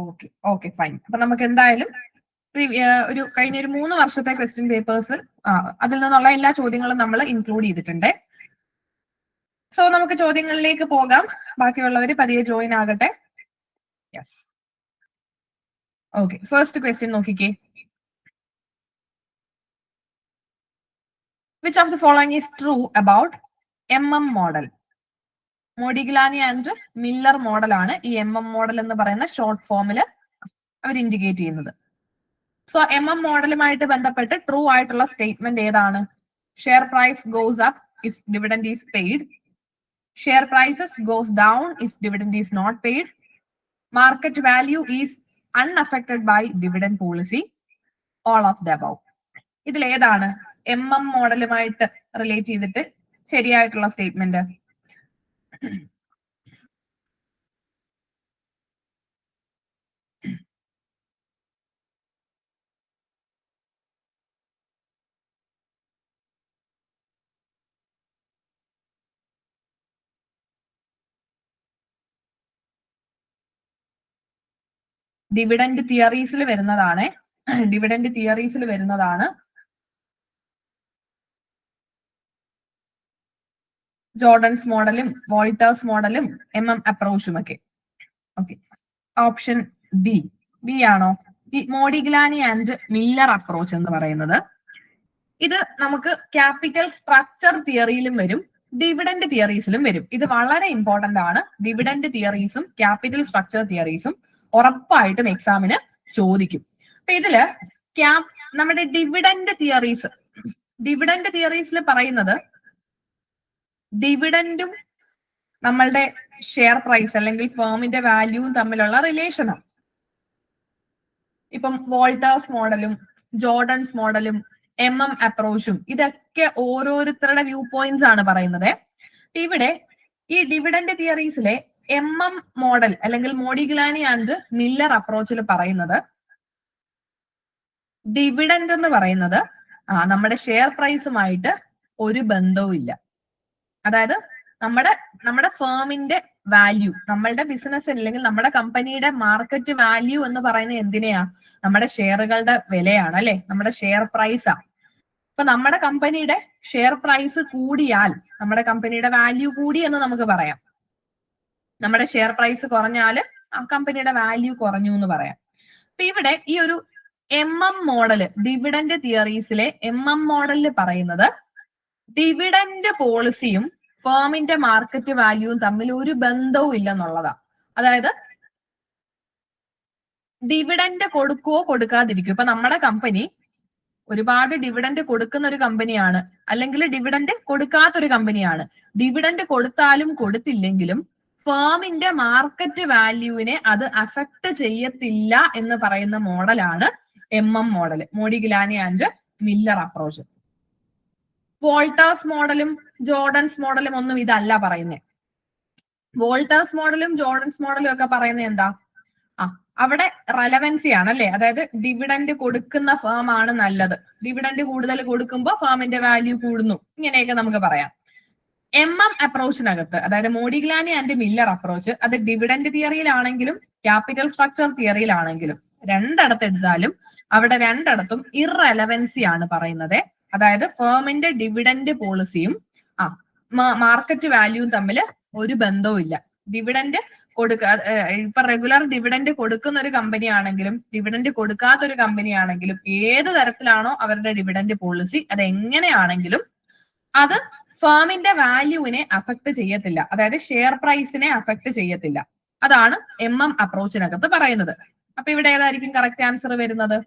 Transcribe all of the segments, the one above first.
Okay okay fine. അപ്പൊ നമുക്ക് എന്തായാലും ഒരു കഴിഞ്ഞ ഒരു 3 വർഷത്തെ ക്വസ്റ്റ്യൻ പേപ്പേഴ്സ് അതിൽ നിന്നുള്ള എല്ലാ ചോദ്യങ്ങളും നമ്മൾ ഇൻക്ലൂഡ് ചെയ്തിട്ടുണ്ട്. സോ നമുക്ക് ചോദ്യങ്ങളിലേക്ക് പോകാം. ബാക്കിയുള്ളവർ പതിയെ ജോയിൻ ആകട്ടെ. യെസ് ഓക്കെ, ഫസ്റ്റ് ക്വസ്റ്റ്യൻ നോക്കിക്കേ. Which of the following is true about MM model? Modigliani and Miller model ആണ് ഈ MM മോഡൽ എന്ന് പറയുന്ന ഷോർട്ട് ഫോമിൽ അവർ ഇൻഡിക്കേറ്റ് ചെയ്യുന്നത്. സോ MM മോഡലുമായിട്ട് ബന്ധപ്പെട്ട് ട്രൂ ആയിട്ടുള്ള സ്റ്റേറ്റ്മെന്റ് ഏതാണ്? Share price goes up if dividend is paid. Share prices goes down if dividend is not paid. Market value is unaffected by dividend policy. All of the above. ഇതിൽ ഏതാണ് MM മോഡലുമായിട്ട് relate ചെയ്തിട്ട് ശരിയായിട്ടുള്ള statement? Dividend തിയറീസിൽ വരുന്നതാണ്. Dividend തിയറീസിൽ വരുന്നതാണ് Jordens മോഡലും വോൾട്ടേഴ്സ് മോഡലും MM അപ്രോച്ചും ഒക്കെ. Okay, option B ആണോ ഈ മോഡിഗ്ലാനി ആൻഡ് മില്ലർ അപ്രോച്ച് എന്ന് പറയുന്നത്? ഇത് നമുക്ക് ക്യാപിറ്റൽ സ്ട്രക്ചർ തിയറിയിലും വരും, ഡിവിഡൻഡ് തിയറീസിലും വരും. ഇത് വളരെ ഇമ്പോർട്ടന്റ് ആണ്. ഡിവിഡൻഡ് തിയറീസും ക്യാപിറ്റൽ സ്ട്രക്ചർ തിയറീസും ഉറപ്പായിട്ടും എക്സാമിന് ചോദിക്കും. അപ്പൊ ഇതില് നമ്മുടെ ഡിവിഡൻഡ് തിയറീസിൽ പറയുന്നത് ഡിവിഡൻഡും നമ്മളുടെ ഷെയർ പ്രൈസ് അല്ലെങ്കിൽ ഫേമിന്റെ വാല്യൂവും തമ്മിലുള്ള റിലേഷനാണ്. ഇപ്പം വോൾട്ടേഴ്സ് മോഡലും ജോർഡൻസ് മോഡലും MM അപ്രോച്ചും ഇതൊക്കെ ഓരോരുത്തരുടെ വ്യൂ പോയിന്റ്സ് ആണ് പറയുന്നത്. ഇവിടെ ഈ ഡിവിഡൻഡ് തിയറീസിലെ MM മോഡൽ അല്ലെങ്കിൽ മോഡിഗ്ലാനി ആൻഡ് മില്ലർ അപ്രോച്ചിൽ പറയുന്നത് ഡിവിഡൻഡ് എന്ന് പറയുന്നത് നമ്മുടെ ഷെയർ പ്രൈസുമായിട്ട് ഒരു ബന്ധവും ഇല്ല. അതായത് നമ്മുടെ ഫേമിന്റെ വാല്യൂ, നമ്മളുടെ ബിസിനസ് അല്ലെങ്കിൽ നമ്മുടെ കമ്പനിയുടെ മാർക്കറ്റ് വാല്യൂ എന്ന് പറയുന്നത് എന്തിനെയാ? നമ്മുടെ ഷെയറുകളുടെ വിലയാണ് അല്ലെ, നമ്മുടെ ഷെയർ പ്രൈസാ. അപ്പൊ നമ്മുടെ കമ്പനിയുടെ ഷെയർ പ്രൈസ് കൂടിയാൽ നമ്മുടെ കമ്പനിയുടെ വാല്യൂ കൂടി എന്ന് നമുക്ക് പറയാം. നമ്മുടെ ഷെയർ പ്രൈസ് കുറഞ്ഞാൽ ആ കമ്പനിയുടെ വാല്യൂ കുറഞ്ഞു എന്ന് പറയാം. അപ്പൊ ഇവിടെ ഈ ഒരു MM മോഡല്, ഡിവിഡൻഡ് തിയറീസിലെ MM മോഡലിൽ പറയുന്നത് ഡിവിഡൻഡ് പോളിസിയും ഫേമിന്റെ മാർക്കറ്റ് വാല്യൂവും തമ്മിൽ ഒരു ബന്ധവും ഇല്ലെന്നുള്ളതാണ്. അതായത് ഡിവിഡൻഡ് കൊടുക്കുകയോ കൊടുക്കാതിരിക്കും. ഇപ്പൊ നമ്മുടെ കമ്പനി ഒരുപാട് ഡിവിഡൻഡ് കൊടുക്കുന്ന ഒരു കമ്പനിയാണ്, അല്ലെങ്കിൽ ഡിവിഡൻഡ് കൊടുക്കാത്തൊരു കമ്പനിയാണ്. ഡിവിഡൻഡ് കൊടുത്താലും കൊടുത്തില്ലെങ്കിലും ഫേമിന്റെ മാർക്കറ്റ് വാല്യൂവിനെ അത് അഫക്ട് ചെയ്യത്തില്ല എന്ന് പറയുന്ന മോഡലാണ് MM model, Modigliani and Miller approach. Walter's മോഡലും ജോർഡൻസ് മോഡലും ഒന്നും ഇതല്ല പറയുന്നത്. വോൾട്ടേഴ്സ് മോഡലും ജോർഡൻസ് മോഡലും ഒക്കെ പറയുന്നത് എന്താ? അവിടെ റെലവൻസി ആണ് അല്ലെ. അതായത് ഡിവിഡൻഡ് കൊടുക്കുന്ന ഫേം ആണ് നല്ലത്, ഡിവിഡൻഡ് കൂടുതൽ കൊടുക്കുമ്പോൾ ഫേമിന്റെ വാല്യൂ കൂടുന്നു, ഇങ്ങനെയൊക്കെ നമുക്ക് പറയാം. MM അപ്രോച്ചിനകത്ത്, അതായത് മോഡിഗ്ലാനി ആൻഡ് മില്ലർ അപ്രോച്ച്, അത് ഡിവിഡൻഡ് തിയറിയിലാണെങ്കിലും ക്യാപിറ്റൽ സ്ട്രക്ചർ തിയറിയിലാണെങ്കിലും രണ്ടിടത്ത് എടുത്താലും അവിടെ രണ്ടിടത്തും ഇറെലവൻസി ആണ് പറയുന്നത്. അതായത് ഫേമിന്റെ ഡിവിഡൻഡ് പോളിസിയും മാർക്കറ്റ് വാല്യൂവും തമ്മിൽ ഒരു ബന്ധവും ഇല്ല. ഡിവിഡൻഡ് ഇപ്പൊ റെഗുലർ ഡിവിഡൻഡ് കൊടുക്കുന്ന ഒരു കമ്പനി ആണെങ്കിലും ഡിവിഡൻഡ് കൊടുക്കാത്ത ഒരു കമ്പനി ആണെങ്കിലും ഏത് തരത്തിലാണോ അവരുടെ ഡിവിഡൻഡ് പോളിസി, അത് എങ്ങനെയാണെങ്കിലും അത് ഫേമിന്റെ വാല്യൂവിനെ അഫക്ട് ചെയ്യത്തില്ല, അതായത് ഷെയർ പ്രൈസിനെ അഫക്ട് ചെയ്യത്തില്ല. അതാണ് MM അപ്രോച്ചിനകത്ത് പറയുന്നത്. അപ്പൊ ഇവിടെ ഏതായിരിക്കും കറക്റ്റ് ആൻസർ വരുന്നത്?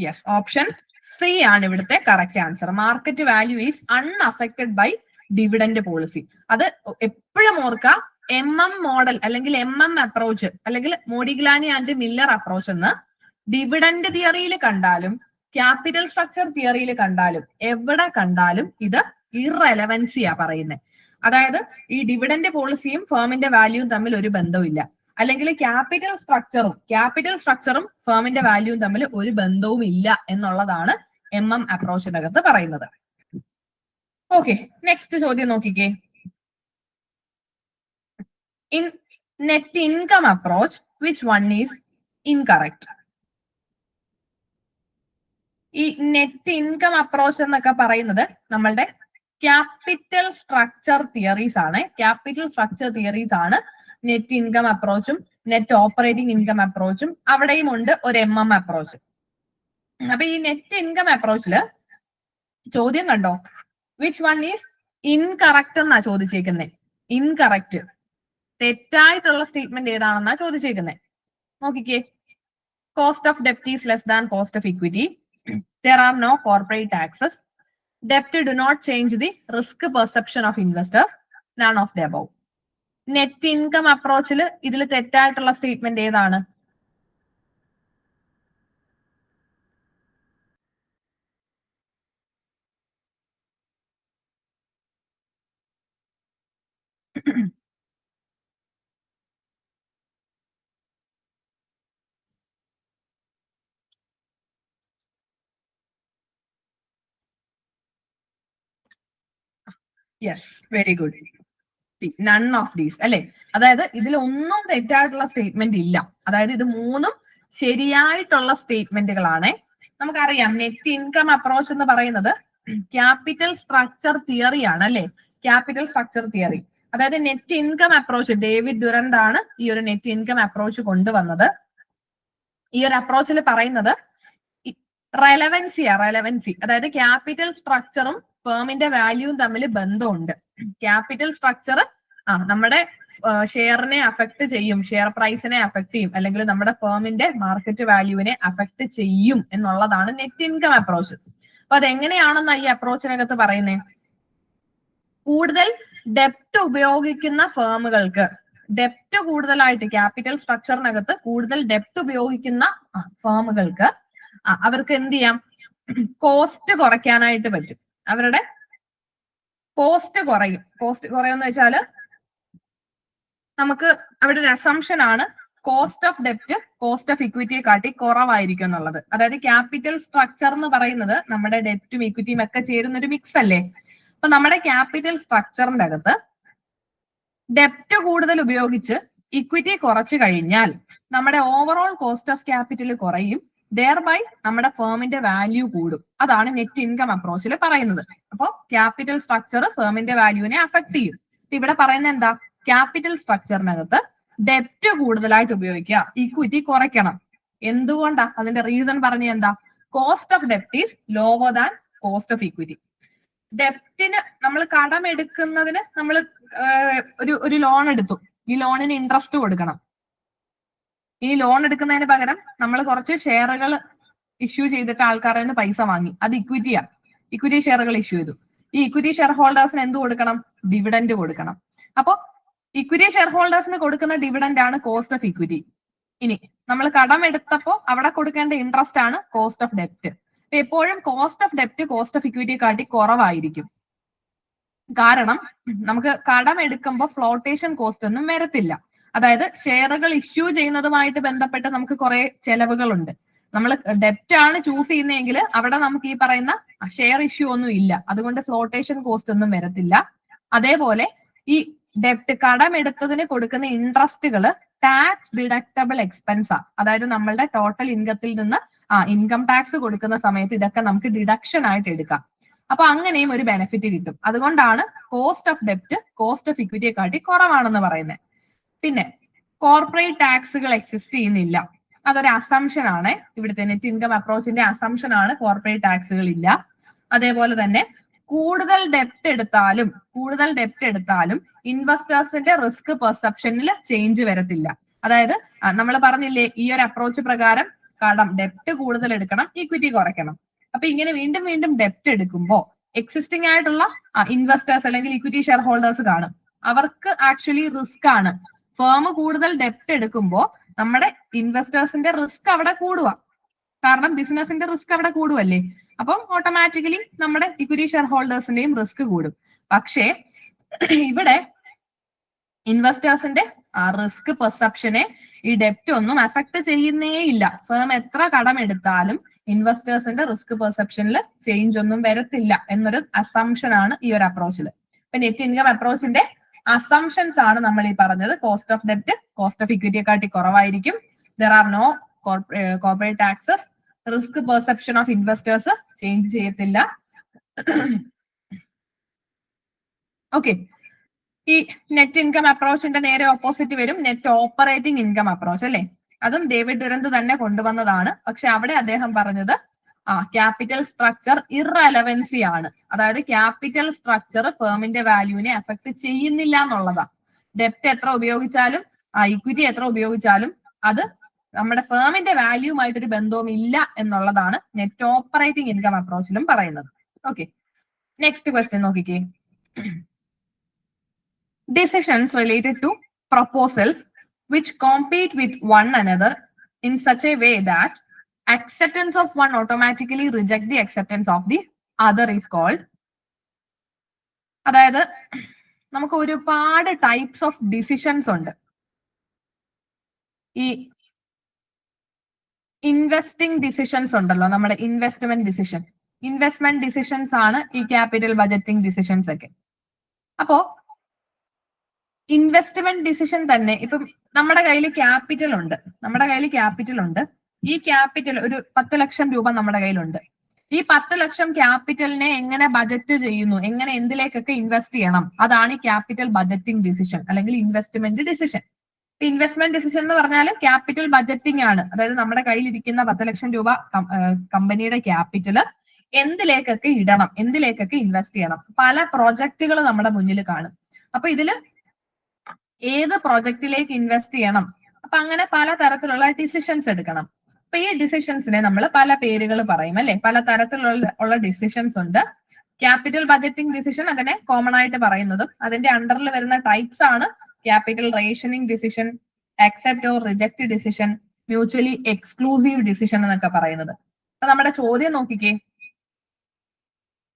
യെസ്, ഓപ്ഷൻ സി ആണ് ഇവിടുത്തെ correct answer. Market value is unaffected by dividend policy. അത് എപ്പോഴും ഓർക്കുക. MM മോഡൽ അല്ലെങ്കിൽ MM അപ്രോച്ച് അല്ലെങ്കിൽ മോഡിഗ്ലാനി ആൻഡ് മില്ലർ അപ്രോച്ച് എന്ന് ഡിവിഡൻഡ് തിയറിയിൽ കണ്ടാലും ക്യാപിറ്റൽ സ്ട്രക്ചർ തിയറിയിൽ കണ്ടാലും എവിടെ കണ്ടാലും ഇത് ഇറെലവൻസിയാ പറയുന്നത്. അതായത് ഈ ഡിവിഡൻഡ് പോളിസിയും ഫേമിന്റെ വാല്യൂവും തമ്മിൽ ഒരു ബന്ധവുമില്ല, അല്ലെങ്കിൽ ക്യാപിറ്റൽ സ്ട്രക്ചറും ഫേമിന്റെ വാല്യൂവും തമ്മിൽ ഒരു ബന്ധവും ഇല്ല എന്നുള്ളതാണ് MM അപ്രോച്ചിനകത്ത് പറയുന്നത്. ഓക്കെ, നെക്സ്റ്റ് ചോദ്യം നോക്കിക്കേ. In net income approach, which one is incorrect? ഈ നെറ്റ് ഇൻകം അപ്രോച്ച് എന്നൊക്കെ പറയുന്നത് നമ്മളുടെ ക്യാപിറ്റൽ സ്ട്രക്ചർ തിയറീസ് ആണ്. ക്യാപിറ്റൽ സ്ട്രക്ചർ തിയറീസ് ആണ് നെറ്റ് ഇൻകം അപ്രോച്ചും നെറ്റ് ഓപ്പറേറ്റിംഗ് ഇൻകം അപ്രോച്ചും. അവിടെയും ഉണ്ട് ഒരു MM അപ്രോച്ച്. അപ്പൊ ഈ നെറ്റ് ഇൻകം അപ്രോച്ചില് ചോദ്യം കണ്ടോ, വിച്ച് വൺ ഈസ് ഇൻകറക്റ്റ് എന്നാ ചോദിച്ചേക്കുന്നത്. ഇൻകറക്റ്റ്, തെറ്റായിട്ടുള്ള സ്റ്റേറ്റ്മെന്റ് ഏതാണെന്നാ ചോദിച്ചേക്കുന്നത്. നോക്കിക്കേ, കോസ്റ്റ് ഓഫ് ഡെപ്റ്റ് is less than cost of equity, there are no corporate taxes, debt do not change the risk perception of investors, none of the above. Net income അപ്രോച്ചിൽ ഇതിൽ തെറ്റായിട്ടുള്ള statement ഏതാണ്? Yes, very good. None of these അല്ലെ. അതായത് ഇതിൽ ഒന്നും തെറ്റായിട്ടുള്ള statement ഇല്ല. അതായത് ഇത് മൂന്നും ശരിയായിട്ടുള്ള സ്റ്റേറ്റ്മെന്റുകളാണ്. നമുക്കറിയാം നെറ്റ് ഇൻകം അപ്രോച്ച് എന്ന് പറയുന്നത് ക്യാപിറ്റൽ സ്ട്രക്ചർ തിയറി ആണ് അല്ലെ. ക്യാപിറ്റൽ സ്ട്രക്ചർ തിയറി, അതായത് net income approach David Durand ആണ് ഈ ഒരു നെറ്റ് ഇൻകം അപ്രോച്ച് കൊണ്ടുവന്നത്. ഈ ഒരു അപ്രോച്ചിൽ പറയുന്നത് റെലവൻസി, അതായത് ക്യാപിറ്റൽ സ്ട്രക്ചറും ഫേമിന്റെ വാല്യൂവും തമ്മിൽ ബന്ധമുണ്ട്. ക്യാപിറ്റൽ സ്ട്രക്ചർ നമ്മുടെ ഷെയറിനെ അഫക്ട് ചെയ്യും, ഷെയർ പ്രൈസിനെ അഫക്ട് ചെയ്യും, അല്ലെങ്കിൽ നമ്മുടെ ഫേമിന്റെ മാർക്കറ്റ് വാല്യൂവിനെ അഫക്ട് ചെയ്യും എന്നുള്ളതാണ് നെറ്റ് ഇൻകം അപ്രോച്ച്. അപ്പൊ അതെങ്ങനെയാണെന്ന് ഈ അപ്രോച്ചിനകത്ത് പറയുന്നത്, കൂടുതൽ ഡെപ്റ്റ് ഉപയോഗിക്കുന്ന ഫേമുകൾക്ക്, ഡെപ്റ്റ് കൂടുതലായിട്ട് ക്യാപിറ്റൽ സ്ട്രക്ചറിനകത്ത് കൂടുതൽ ഡെപ്റ്റ് ഉപയോഗിക്കുന്ന ഫേമുകൾക്ക് അവർക്ക് എന്ത് ചെയ്യാം, കോസ്റ്റ് കുറയ്ക്കാനായിട്ട് പറ്റും. അവരുടെ കോസ്റ്റ് കുറയും. കോസ്റ്റ് കുറയുമെന്ന് വെച്ചാല് നമുക്ക് അവിടെ ഒരു അസംഷൻ ആണ് കോസ്റ്റ് ഓഫ് ഡെപ്റ്റ് കോസ്റ്റ് ഓഫ് ഇക്വിറ്റിയെ കാട്ടി കുറവായിരിക്കും എന്നുള്ളത്. അതായത് ക്യാപിറ്റൽ സ്ട്രക്ചർ എന്ന് പറയുന്നത് നമ്മുടെ ഡെപ്റ്റും ഇക്വിറ്റിയും ഒക്കെ ചേരുന്ന ഒരു മിക്സ് അല്ലേ. അപ്പൊ നമ്മുടെ ക്യാപിറ്റൽ സ്ട്രക്ചറിന്റെ അകത്ത് ഡെപ്റ്റ് കൂടുതൽ ഉപയോഗിച്ച് ഇക്വിറ്റി കുറച്ചു കഴിഞ്ഞാൽ നമ്മുടെ ഓവറോൾ കോസ്റ്റ് ഓഫ് ക്യാപിറ്റൽ കുറയും, ദെയർബൈ നമ്മുടെ ഫേമിന്റെ വാല്യൂ കൂടും. അതാണ് നെറ്റ് ഇൻകം അപ്രോച്ചിൽ പറയുന്നത്. അപ്പോൾ ക്യാപിറ്റൽ സ്ട്രക്ചർ ഫേമിന്റെ വാല്യൂവിനെ അഫക്ട് ചെയ്യും. ഇവിടെ പറയുന്നത് എന്താ, ക്യാപിറ്റൽ സ്ട്രക്ചറിനകത്ത് ഡെപ്റ്റ് കൂടുതലായിട്ട് ഉപയോഗിക്കുക, ഇക്വിറ്റി കുറയ്ക്കണം. എന്തുകൊണ്ടാ? അതിന്റെ റീസൺ പറഞ്ഞ എന്താ, കോസ്റ്റ് ഓഫ് ഡെപ്റ്റ് is lower than cost of equity. ഡെപ്റ്റിന് നമ്മൾ കടം എടുക്കുന്നതിന് നമ്മൾ ഒരു ലോൺ എടുത്തു, ഈ ലോണിന് ഇൻട്രസ്റ്റ് കൊടുക്കണം. ഈ ലോൺ എടുക്കുന്നതിന് പകരം നമ്മൾ കുറച്ച് ഷെയറുകൾ ഇഷ്യൂ ചെയ്തിട്ട് ആൾക്കാരിൽ നിന്ന് പൈസ വാങ്ങി, അത് ഇക്വിറ്റിയാ. ഇക്വിറ്റി ഷെയറുകൾ ഇഷ്യൂ ചെയ്തു. ഈ ഇക്വിറ്റി ഷെയർ ഹോൾഡേഴ്സിന് എന്ത് കൊടുക്കണം? ഡിവിഡൻഡ് കൊടുക്കണം. അപ്പൊ ഇക്വിറ്റി ഷെയർ ഹോൾഡേഴ്സിന് കൊടുക്കുന്ന ഡിവിഡൻഡ് ആണ് കോസ്റ്റ് ഓഫ് ഇക്വിറ്റി. ഇനി നമ്മൾ കടം എടുത്തപ്പോ അവിടെ കൊടുക്കേണ്ട ഇൻട്രസ്റ്റ് ആണ് കോസ്റ്റ് ഓഫ് ഡെപ്റ്റ്. എപ്പോഴും കോസ്റ്റ് ഓഫ് ഡെപ്റ്റ് കോസ്റ്റ് ഓഫ് ഇക്വിറ്റിയെ കാട്ടി കുറവായിരിക്കും. കാരണം നമുക്ക് കടം എടുക്കുമ്പോൾ ഫ്ലോട്ടേഷൻ കോസ്റ്റ് ഒന്നും വരത്തില്ല. അതായത് ഷെയറുകൾ ഇഷ്യൂ ചെയ്യുന്നതുമായിട്ട് ബന്ധപ്പെട്ട് നമുക്ക് കുറെ ചെലവുകളുണ്ട്. നമ്മൾ ഡെപ്റ്റ് ആണ് ചൂസ് ചെയ്യുന്നതെങ്കിൽ അവിടെ നമുക്ക് ഈ പറയുന്ന ഷെയർ ഇഷ്യൂ ഒന്നും ഇല്ല, അതുകൊണ്ട് ഫ്ലോട്ടേഷൻ കോസ്റ്റ് ഒന്നും വരത്തില്ല. അതേപോലെ ഈ ഡെപ്റ്റ് കടമെടുത്തതിന് കൊടുക്കുന്ന ഇൻട്രസ്റ്റുകൾ ടാക്സ് ഡിഡക്റ്റബിൾ എക്സ്പെൻസാ. അതായത് നമ്മളുടെ ടോട്ടൽ ഇൻകത്തിൽ നിന്ന് ഇൻകം ടാക്സ് കൊടുക്കുന്ന സമയത്ത് ഇതൊക്കെ നമുക്ക് ഡിഡക്ഷൻ ആയിട്ട് എടുക്കാം. അപ്പൊ അങ്ങനെയും ഒരു ബെനിഫിറ്റ് കിട്ടും. അതുകൊണ്ടാണ് കോസ്റ്റ് ഓഫ് ഡെപ്റ്റ് കോസ്റ്റ് ഓഫ് ഇക്വിറ്റിയെ കാട്ടി കുറവാണെന്ന് പറയുന്നത്. പിന്നെ കോർപ്പറേറ്റ് ടാക്സുകൾ എക്സിസ്റ്റ് ചെയ്യുന്നില്ല, അതൊരു അസംഷൻ ആണ്. ഇവിടുത്തെ നെറ്റ് ഇൻകം അപ്രോച്ചിന്റെ അസംഷൻ ആണ് കോർപ്പറേറ്റ് ടാക്സുകൾ ഇല്ല. അതേപോലെ തന്നെ കൂടുതൽ ഡെപ്റ്റ് എടുത്താലും ഇൻവെസ്റ്റേഴ്സിന്റെ റിസ്ക് പെർസെപ്ഷനിൽ ചേഞ്ച് വരത്തില്ല. അതായത് നമ്മൾ പറഞ്ഞില്ലേ, ഈ ഒരു അപ്രോച്ച് പ്രകാരം ഡെപ്റ്റ് കൂടുതൽ എടുക്കണം, ഇക്വിറ്റി കുറയ്ക്കണം. അപ്പൊ ഇങ്ങനെ വീണ്ടും വീണ്ടും ഡെപ്റ്റ് എടുക്കുമ്പോൾ എക്സിസ്റ്റിംഗ് ആയിട്ടുള്ള ഇൻവെസ്റ്റേഴ്സ് അല്ലെങ്കിൽ ഇക്വിറ്റി ഷെയർ ഹോൾഡേഴ്സ് കാണും, അവർക്ക് ആക്ച്വലി റിസ്ക് ആണ്. ഫേം കൂടുതൽ ഡെപ്റ്റ് എടുക്കുമ്പോൾ നമ്മുടെ ഇൻവെസ്റ്റേഴ്സിന്റെ റിസ്ക് അവിടെ കൂടുക, കാരണം ബിസിനസിന്റെ റിസ്ക് അവിടെ കൂടുവല്ലേ. അപ്പം ഓട്ടോമാറ്റിക്കലി നമ്മുടെ ഇക്വിറ്റി ഷെയർ ഹോൾഡേഴ്സിന്റെയും റിസ്ക് കൂടും. പക്ഷേ ഇവിടെ ഇൻവെസ്റ്റേഴ്സിന്റെ റിസ്ക് പെർസെപ്ഷനെ ഈ ഡെപ്റ്റ് ഒന്നും അഫക്ട് ചെയ്യുന്നേ ഇല്ല. ഫേം എത്ര കടം എടുത്താലും ഇൻവെസ്റ്റേഴ്സിന്റെ റിസ്ക് പെർസെപ്ഷനിൽ ചേഞ്ച് ഒന്നും വരത്തില്ല എന്നൊരു അസംഷൻ ആണ് ഈ ഒരു അപ്രോച്ചിൽ. ഇപ്പൊ നെറ്റ് ഇൻകം അപ്രോച്ചിന്റെ അസംഷൻസ് ആണ് നമ്മൾ ഈ പറഞ്ഞത്. കോസ്റ്റ് ഓഫ് ഡെപ്റ്റ് കോസ്റ്റ് ഓഫ് ഇക്വിറ്റിയെക്കാട്ടി കുറവായിരിക്കും. There are no corporate taxes. Risk perception of investors change ചെയ്യത്തില്ല. ഓക്കെ, ഈ നെറ്റ് ഇൻകം അപ്രോച്ചിന്റെ നേരെ ഓപ്പോസിറ്റ് വരും നെറ്റ് ഓപ്പറേറ്റിംഗ് ഇൻകം അപ്രോച്ച് അല്ലെ. അതും ഡേവിഡ് ഡുറന്റ് തന്നെ കൊണ്ടുവന്നതാണ്. പക്ഷെ അവിടെ അദ്ദേഹം പറഞ്ഞത് ക്യാപിറ്റൽ സ്ട്രക്ചർ ഇറലവൻസി ആണ്. അതായത് ക്യാപിറ്റൽ സ്ട്രക്ചർ ഫേമിന്റെ വാല്യൂവിനെ അഫക്ട് ചെയ്യുന്നില്ല എന്നുള്ളതാണ്. ഡെപ്റ്റ് എത്ര ഉപയോഗിച്ചാലും ഇക്വിറ്റി എത്ര ഉപയോഗിച്ചാലും അത് നമ്മുടെ ഫേമിന്റെ വാല്യൂമായിട്ടൊരു ബന്ധവും ഇല്ല എന്നുള്ളതാണ് നെറ്റ് ഓപ്പറേറ്റിംഗ് ഇൻകം അപ്രോച്ചിലും പറയുന്നത്. ഓക്കെ, നെക്സ്റ്റ് ക്വസ്റ്റ്യൻ നോക്കിക്കേ. Decisions related to proposals which compete with one another in such a way that acceptance of one automatically reject the acceptance of the other is called. അതായത് നമുക്ക് ഒരുപാട് types of decisions ഉണ്ട്. ഈ investing decisions ഉണ്ടല്ലോ, നമ്മുടെ investment decisions ആണ് ഈ capital budgeting decisions ഒക്കെ. അപ്പോ ഇൻവെസ്റ്റ്മെന്റ് ഡിസിഷൻ തന്നെ ഇപ്പം നമ്മുടെ കയ്യിൽ ക്യാപിറ്റൽ ഉണ്ട്. ഈ ക്യാപിറ്റൽ ഒരു 10 ലക്ഷം രൂപ നമ്മുടെ കയ്യിലുണ്ട്. ഈ 10 ലക്ഷം ക്യാപിറ്റലിനെ എങ്ങനെ ബജറ്റ് ചെയ്യുന്നു, എങ്ങനെ എന്തിലേക്കൊക്കെ ഇൻവെസ്റ്റ് ചെയ്യണം, അതാണ് ഈ ക്യാപിറ്റൽ ബജറ്റിംഗ് ഡിസിഷൻ അല്ലെങ്കിൽ ഇൻവെസ്റ്റ്മെന്റ് ഡിസിഷൻ. ഇൻവെസ്റ്റ്മെന്റ് ഡിസിഷൻ എന്ന് പറഞ്ഞാൽ ക്യാപിറ്റൽ ബജറ്റിംഗ് ആണ്. അതായത് നമ്മുടെ കയ്യിലിരിക്കുന്ന 10 ലക്ഷം രൂപ കമ്പനിയുടെ ക്യാപിറ്റൽ എന്തിലേക്കൊക്കെ ഇടണം, എന്തിലേക്കൊക്കെ ഇൻവെസ്റ്റ് ചെയ്യണം. പല പ്രോജക്റ്റുകൾ നമ്മുടെ മുന്നിൽ കാണും. അപ്പൊ ഇതില് ഏത് പ്രോജക്റ്റിലേക്ക് ഇൻവെസ്റ്റ് ചെയ്യണം, അപ്പൊ അങ്ങനെ പല തരത്തിലുള്ള ഡിസിഷൻസ് എടുക്കണം. അപ്പൊ ഈ ഡിസിഷൻസിനെ നമ്മൾ പല പേരുകൾ പറയും അല്ലെ. പല തരത്തിലുള്ള ഡിസിഷൻസ് ഉണ്ട്. ക്യാപിറ്റൽ ബജറ്റിംഗ് ഡിസിഷൻ അതിനെ കോമൺ ആയിട്ട് പറയുന്നതും അതിന്റെ അണ്ടറിൽ വരുന്ന ടൈപ്സ് ആണ് capital rationing decision, accept or reject decision, mutually exclusive decision എന്നൊക്കെ പറയുന്നത്. അപ്പൊ നമ്മുടെ ചോദ്യം നോക്കിക്കേ.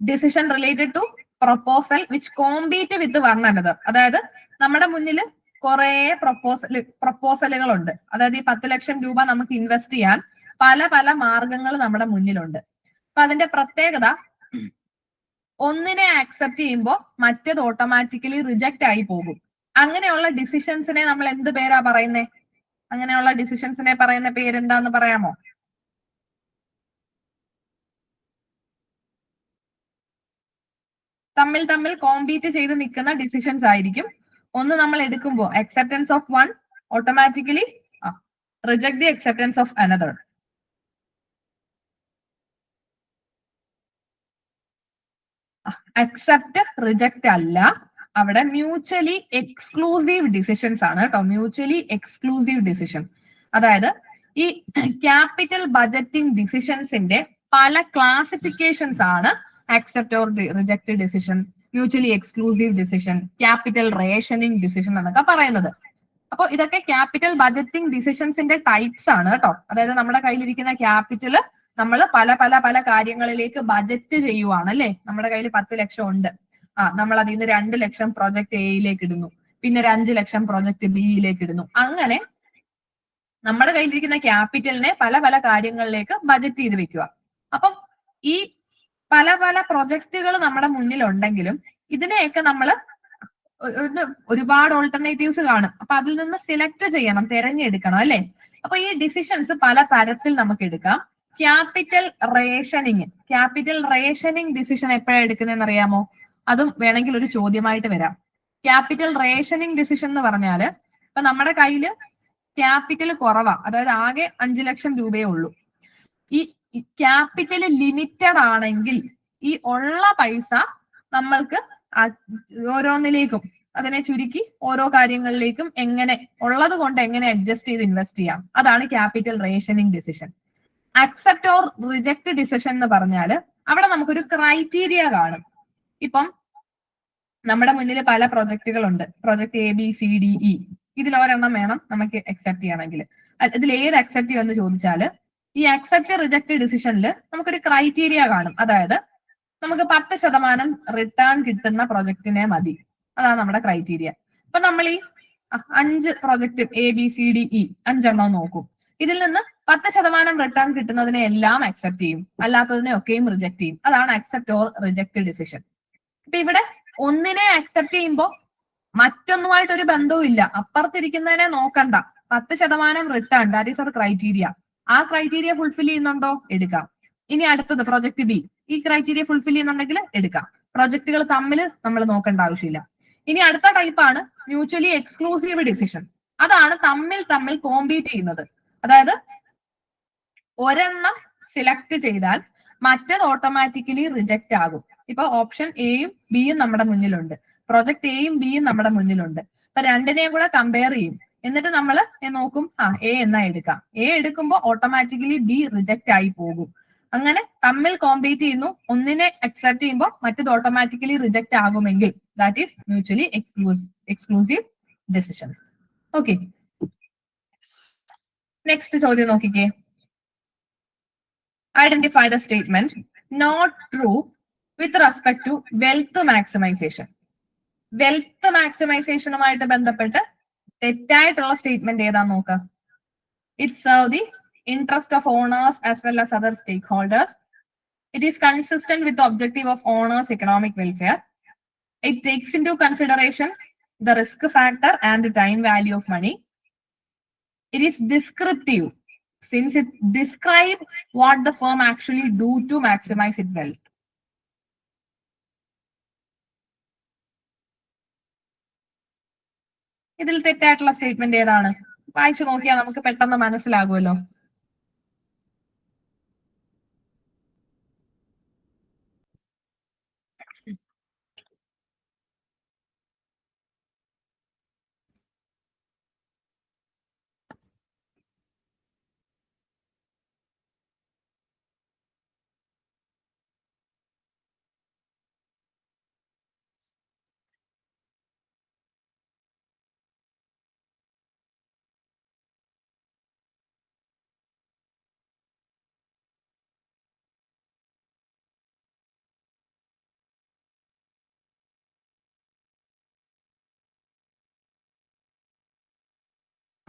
Decision related to proposal which compete with one another. അതായത് നമ്മുടെ മുന്നിൽ കുറെ പ്രൊപ്പോസലുകളുണ്ട്. അതായത് ഈ 10 ലക്ഷം രൂപ നമുക്ക് ഇൻവെസ്റ്റ് ചെയ്യാൻ പല പല മാർഗങ്ങൾ നമ്മുടെ മുന്നിലുണ്ട്. അപ്പൊ അതിന്റെ പ്രത്യേകത, ഒന്നിനെ ആക്സെപ്റ്റ് ചെയ്യുമ്പോൾ മറ്റേത് ഓട്ടോമാറ്റിക്കലി റിജക്റ്റ് ആയി പോകും. അങ്ങനെയുള്ള ഡിസിഷൻസിനെ നമ്മൾ എന്ത് പേരാ പറയുന്നേ? അങ്ങനെയുള്ള ഡിസിഷൻസിനെ പറയുന്ന പേരെന്താന്ന് പറയാമോ? തമ്മിൽ കോമ്പീറ്റ് ചെയ്ത് നിൽക്കുന്ന ഡിസിഷൻസ് ആയിരിക്കും. ഒന്ന് നമ്മൾ എടുക്കുമ്പോൾ acceptance of one automatically reject the acceptance of another. Accept reject അല്ല, അവിടെ മ്യൂച്വലി എക്സ്ക്ലൂസീവ് ഡിസിഷൻസ് ആണ് കേട്ടോ. Mutually exclusive decision. അതായത് ഈ ക്യാപിറ്റൽ ബജറ്റിംഗ് ഡിസിഷൻസിന്റെ പല ക്ലാസിഫിക്കേഷൻസ് ആണ് accept or reject decision, mutually exclusive decision, capital rationing decision എന്നൊക്കെ പറയുന്നത്. അപ്പൊ ഇതൊക്കെ ക്യാപിറ്റൽ ബജറ്റിംഗ് ഡിസിഷൻസിന്റെ ടൈപ്സ് ആണ് കേട്ടോ. അതായത് നമ്മുടെ കയ്യിലിരിക്കുന്ന ക്യാപിറ്റല് നമ്മൾ പല പല പല കാര്യങ്ങളിലേക്ക് ബജറ്റ് ചെയ്യുവാണ് അല്ലെ. നമ്മുടെ കയ്യിൽ 10 ലക്ഷം ഉണ്ട്. നമ്മൾ അതിൽ നിന്ന് 2 ലക്ഷം പ്രോജക്ട് എയിലേക്ക് ഇടുന്നു, പിന്നെ ഒരു 5 ലക്ഷം പ്രോജക്ട് ബിയിലേക്ക് ഇടുന്നു. അങ്ങനെ നമ്മുടെ കയ്യിലിരിക്കുന്ന ക്യാപിറ്റലിനെ പല പല കാര്യങ്ങളിലേക്ക് ബജറ്റ് ചെയ്ത് വെക്കുക. അപ്പം ഈ പല പല പ്രൊജക്റ്റുകൾ നമ്മുടെ മുന്നിലുണ്ടെങ്കിലും ഇതിനെയൊക്കെ നമ്മൾ ഒരുപാട് ഓൾട്ടർനേറ്റീവ്സ് കാണും. അപ്പൊ അതിൽ നിന്ന് സെലക്ട് ചെയ്യണം, തിരഞ്ഞെടുക്കണം അല്ലെ. അപ്പൊ ഈ ഡിസിഷൻസ് പല തരത്തിൽ നമുക്ക് എടുക്കാം. ക്യാപിറ്റൽ റേഷനിങ് ഡിസിഷൻ എപ്പോഴാണ് എടുക്കുന്നതെന്ന് അറിയാമോ? അതും വേണമെങ്കിൽ ഒരു ചോദ്യമായിട്ട് വരാം. ക്യാപിറ്റൽ റേഷനിങ് ഡിസിഷൻ എന്ന് പറഞ്ഞാല് ഇപ്പൊ നമ്മുടെ കയ്യില് ക്യാപിറ്റൽ കുറവാ, അതായത് ആകെ 5 ലക്ഷം രൂപയേ ഉള്ളൂ. ഈ ക്യാപിറ്റൽ ലിമിറ്റഡ് ആണെങ്കിൽ ഈ ഉള്ള പൈസ നമ്മൾക്ക് ഓരോന്നിലേക്കും അതിനെ ചുരുക്കി ഓരോ കാര്യങ്ങളിലേക്കും എങ്ങനെ ഉള്ളത് കൊണ്ട് എങ്ങനെ അഡ്ജസ്റ്റ് ചെയ്ത് ഇൻവെസ്റ്റ് ചെയ്യാം, അതാണ് capital rationing decision. Accept or reject decision എന്ന് പറഞ്ഞാൽ അവിടെ നമുക്കൊരു ക്രൈറ്റീരിയ കാണും. ഇപ്പം നമ്മുടെ മുന്നിൽ പല പ്രൊജക്ടുകളുണ്ട്, പ്രൊജക്ട് ABCDE, ഇതിൽ ഒരെണ്ണം വേണം നമുക്ക് അക്സെപ്റ്റ് ചെയ്യണമെങ്കിൽ. ഇതിൽ ഏത് അക്സെപ്റ്റ് ചെയ്യുമെന്ന് ചോദിച്ചാൽ ഈ അക്സെപ്റ്റ് റിജക്ട് ഡിസിഷനിൽ നമുക്കൊരു ക്രൈറ്റീരിയ കാണും. അതായത് നമുക്ക് 10% റിട്ടേൺ കിട്ടുന്ന പ്രൊജക്ടിനെ മതി, അതാണ് നമ്മുടെ ക്രൈറ്റീരിയ. അപ്പൊ നമ്മൾ ഈ 5 പ്രൊജക്ട് ABCDE 5 നോക്കും. ഇതിൽ നിന്ന് 10% റിട്ടേൺ കിട്ടുന്നതിനെ എല്ലാം അക്സെപ്റ്റ് ചെയ്യും, അല്ലാത്തതിനെ ഒക്കെയും റിജക്ട് ചെയ്യും. അതാണ് അക്സെപ്റ്റ് ഓർ റിജക്ട് ഡിസിഷൻ. ഇപ്പൊ ഇവിടെ ഒന്നിനെ അക്സെപ്റ്റ് ചെയ്യുമ്പോൾ മറ്റൊന്നുമായിട്ട് ഒരു ബന്ധവും ഇല്ല, അപ്പുറത്തിരിക്കുന്നതിനെ നോക്കണ്ട, 10% return, that is our criteria. ആ ക്രൈറ്റീരിയ ഫുൾഫിൽ ചെയ്യുന്നുണ്ടോ, എടുക്കാം. ഇനി അടുത്തത് പ്രൊജക്ട് ബി, ഈ ക്രൈറ്റീരിയ ഫുൾഫിൽ ചെയ്യുന്നുണ്ടെങ്കിൽ എടുക്കാം. പ്രൊജക്ടുകൾ തമ്മിൽ നമ്മൾ നോക്കേണ്ട ആവശ്യമില്ല. ഇനി അടുത്ത ടൈപ്പാണ് മ്യൂച്വലി എക്സ്ക്ലൂസീവ് ഡിസിഷൻ. അതാണ് തമ്മിൽ കോമ്പീറ്റ് ചെയ്യുന്നത്. അതായത് ഒരെണ്ണം സിലക്ട് ചെയ്താൽ മറ്റത് ഓട്ടോമാറ്റിക്കലി റിജക്റ്റ് ആകും. ഇപ്പൊ ഓപ്ഷൻ എയും ബിയും നമ്മുടെ മുന്നിലുണ്ട്, പ്രൊജക്ട് എയും ബിയും നമ്മുടെ മുന്നിലുണ്ട്. അപ്പൊ രണ്ടിനെയും കൂടെ കമ്പയർ ചെയ്യും. എന്നിട്ട് നമ്മൾ നോക്കും, എ എന്നാ എടുക്കാം. എ എടുക്കുമ്പോൾ ഓട്ടോമാറ്റിക്കലി ബി റിജക്റ്റ് ആയി പോകും. അങ്ങനെ തമ്മിൽ കോമ്പീറ്റ് ചെയ്യുന്നു. ഒന്നിനെ അക്സെപ്റ്റ് ചെയ്യുമ്പോൾ മറ്റത് ഓട്ടോമാറ്റിക്കലി റിജക്റ്റ് ആകുമെങ്കിൽ that is mutually exclusive decisions. Okay, next ചോദ്യം നോക്കിക്കേ. Identify the statement not true with respect to wealth maximisation. Wealth മാക്സിമൈസേഷനുമായിട്ട് ബന്ധപ്പെട്ട് തെറ്റായിട്ടുള്ള സ്റ്റേറ്റ്മെന്റ് ഏതാന്ന് നോക്കാം. It serve the interest of owners as well as other stakeholders. It is consistent with the objective of owners' economic welfare. It takes into consideration the risk factor and the time value of money. It is descriptive since it describes what the firm actually do to maximize its wealth. ഇതിൽ തെറ്റായിട്ടുള്ള statement ഏതാണ്? വായിച്ചു നോക്കിയാൽ നമുക്ക് പെട്ടെന്ന് മനസ്സിലാകുമല്ലോ.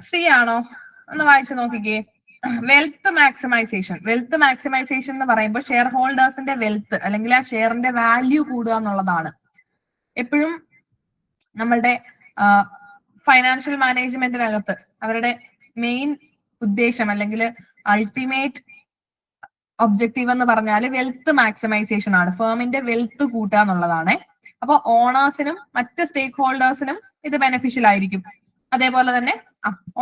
C ആണോ? ഒന്ന് വായിച്ചു നോക്കിക്കേ. Wealth maximisation. വെൽത്ത് മാക്സിമൈസേഷൻ എന്ന് പറയുമ്പോൾ ഷെയർ ഹോൾഡേഴ്സിന്റെ വെൽത്ത് അല്ലെങ്കിൽ ആ ഷെയറിന്റെ വാല്യൂ കൂടുക എന്നുള്ളതാണ്. എപ്പോഴും നമ്മളുടെ ഫൈനാൻഷ്യൽ മാനേജ്മെന്റിനകത്ത് അവരുടെ മെയിൻ ഉദ്ദേശം അല്ലെങ്കിൽ അൾട്ടിമേറ്റ് ഒബ്ജക്റ്റീവ് എന്ന് പറഞ്ഞാൽ വെൽത്ത് മാക്സിമൈസേഷൻ ആണ്. ഫേമിന്റെ വെൽത്ത് കൂട്ടുക എന്നുള്ളതാണ്. അപ്പൊ ഓണേഴ്സിനും മറ്റ് സ്റ്റേക്ക് ഹോൾഡേഴ്സിനും ഇത് ബെനിഫിഷ്യൽ ആയിരിക്കും. അതേപോലെ തന്നെ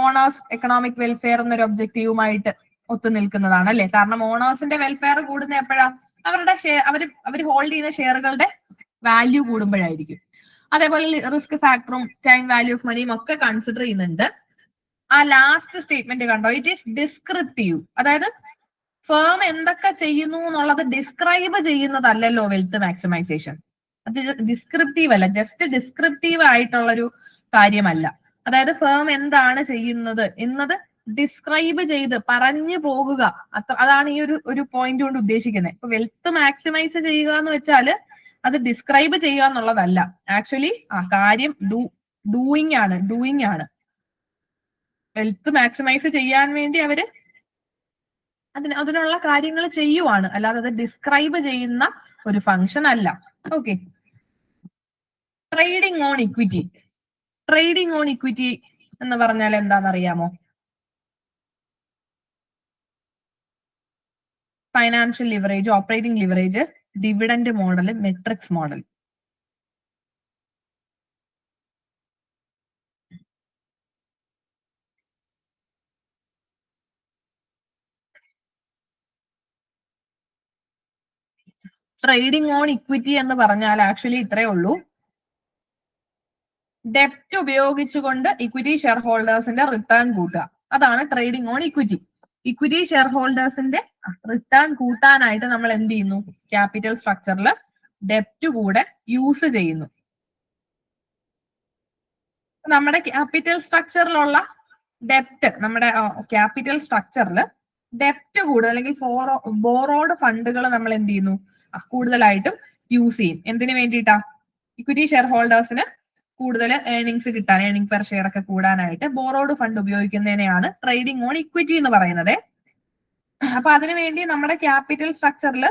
ഓണേഴ്സ് എക്കണോമിക് വെൽഫെയർ എന്നൊരു ഒബ്ജക്റ്റീവുമായിട്ട് ഒത്തു നിൽക്കുന്നതാണ് അല്ലെ. കാരണം ഓണേഴ്സിന്റെ വെൽഫെയർ കൂടുന്ന എപ്പോഴാ? അവരുടെ ഷെയർ അവർ ഹോൾഡ് ചെയ്യുന്ന ഷെയറുകളുടെ വാല്യൂ കൂടുമ്പോഴായിരിക്കും. അതേപോലെ റിസ്ക് ഫാക്ടറും ടൈം വാല്യൂ ഓഫ് മണിയും ഒക്കെ കൺസിഡർ ചെയ്യുന്നുണ്ട്. ആ ലാസ്റ്റ് സ്റ്റേറ്റ്മെന്റ് കണ്ടോ, ഇറ്റ് ഈസ് ഡിസ്ക്രിപ്റ്റീവ്. അതായത് ഫേം എന്തൊക്കെ ചെയ്യുന്നു എന്നുള്ളത് ഡിസ്ക്രൈബ് ചെയ്യുന്നതല്ലല്ലോ വെൽത്ത് മാക്സിമൈസേഷൻ. അത് ഡിസ്ക്രിപ്റ്റീവ് അല്ല, ജസ്റ്റ് ഡിസ്ക്രിപ്റ്റീവ് ആയിട്ടുള്ളൊരു കാര്യമല്ല. അതായത് ഫേം എന്താണ് ചെയ്യുന്നത് എന്നത് ഡിസ്ക്രൈബ് ചെയ്ത് പറഞ്ഞു പോകുക, അതാണ് ഈ ഒരു പോയിന്റ് കൊണ്ട് ഉദ്ദേശിക്കുന്നത്. ഇപ്പൊ വെൽത്ത് മാക്സിമൈസ് ചെയ്യുക എന്ന് വെച്ചാൽ അത് ഡിസ്ക്രൈബ് ചെയ്യുക എന്നുള്ളതല്ല. ആക്ച്വലി കാര്യം ഡൂയിങ് ആണ്. വെൽത്ത് മാക്സിമൈസ് ചെയ്യാൻ വേണ്ടി അവര് അതിനുള്ള കാര്യങ്ങൾ ചെയ്യുവാണ്, അല്ലാതെ അത് ഡിസ്ക്രൈബ് ചെയ്യുന്ന ഒരു ഫംഗ്ഷൻ അല്ല. Okay, trading on equity. Trading on equity എന്ന് പറഞ്ഞാൽ എന്താണെന്നറിയാമോ? Financial leverage, operating leverage, dividend model, matrix model. Trading on equity എന്ന് പറഞ്ഞാൽ ആക്ച്വലി ഇത്രയേ ഉള്ളൂ. ഡെപ്റ്റ് ഉപയോഗിച്ചുകൊണ്ട് ഇക്വിറ്റി ഷെയർ ഹോൾഡേഴ്സിന്റെ റിട്ടേൺ കൂട്ടുക, അതാണ് trading on equity. Equity share ഹോൾഡേഴ്സിന്റെ റിട്ടേൺ കൂട്ടാനായിട്ട് നമ്മൾ എന്ത് ചെയ്യുന്നു? ക്യാപിറ്റൽ സ്ട്രക്ചറിൽ ഡെപ്റ്റ് കൂടെ യൂസ് ചെയ്യുന്നു. നമ്മുടെ ക്യാപിറ്റൽ സ്ട്രക്ചറിലുള്ള ഡെപ്റ്റ്, നമ്മുടെ ക്യാപിറ്റൽ സ്ട്രക്ചറിൽ ഡെപ്റ്റ് കൂടുതൽ അല്ലെങ്കിൽ ബോറോഡ് ഫണ്ടുകൾ നമ്മൾ എന്ത് ചെയ്യുന്നു? കൂടുതലായിട്ടും യൂസ് ചെയ്യും. എന്തിനു വേണ്ടിയിട്ടാ? ഇക്വിറ്റി ഷെയർ ഹോൾഡേഴ്സിന് കൂടുതൽ ഏർണിങ്സ് കിട്ടാൻ, ഏർണിംഗ് പെർ ഷെയർ ഒക്കെ കൂടാനായിട്ട് ബോറോഡ് ഫണ്ട് ഉപയോഗിക്കുന്നതിനെയാണ് ട്രേഡിംഗ് ഓൺ ഇക്വിറ്റി എന്ന് പറയുന്നത്. അപ്പൊ അതിനുവേണ്ടി നമ്മുടെ ക്യാപിറ്റൽ സ്ട്രക്ചറിൽ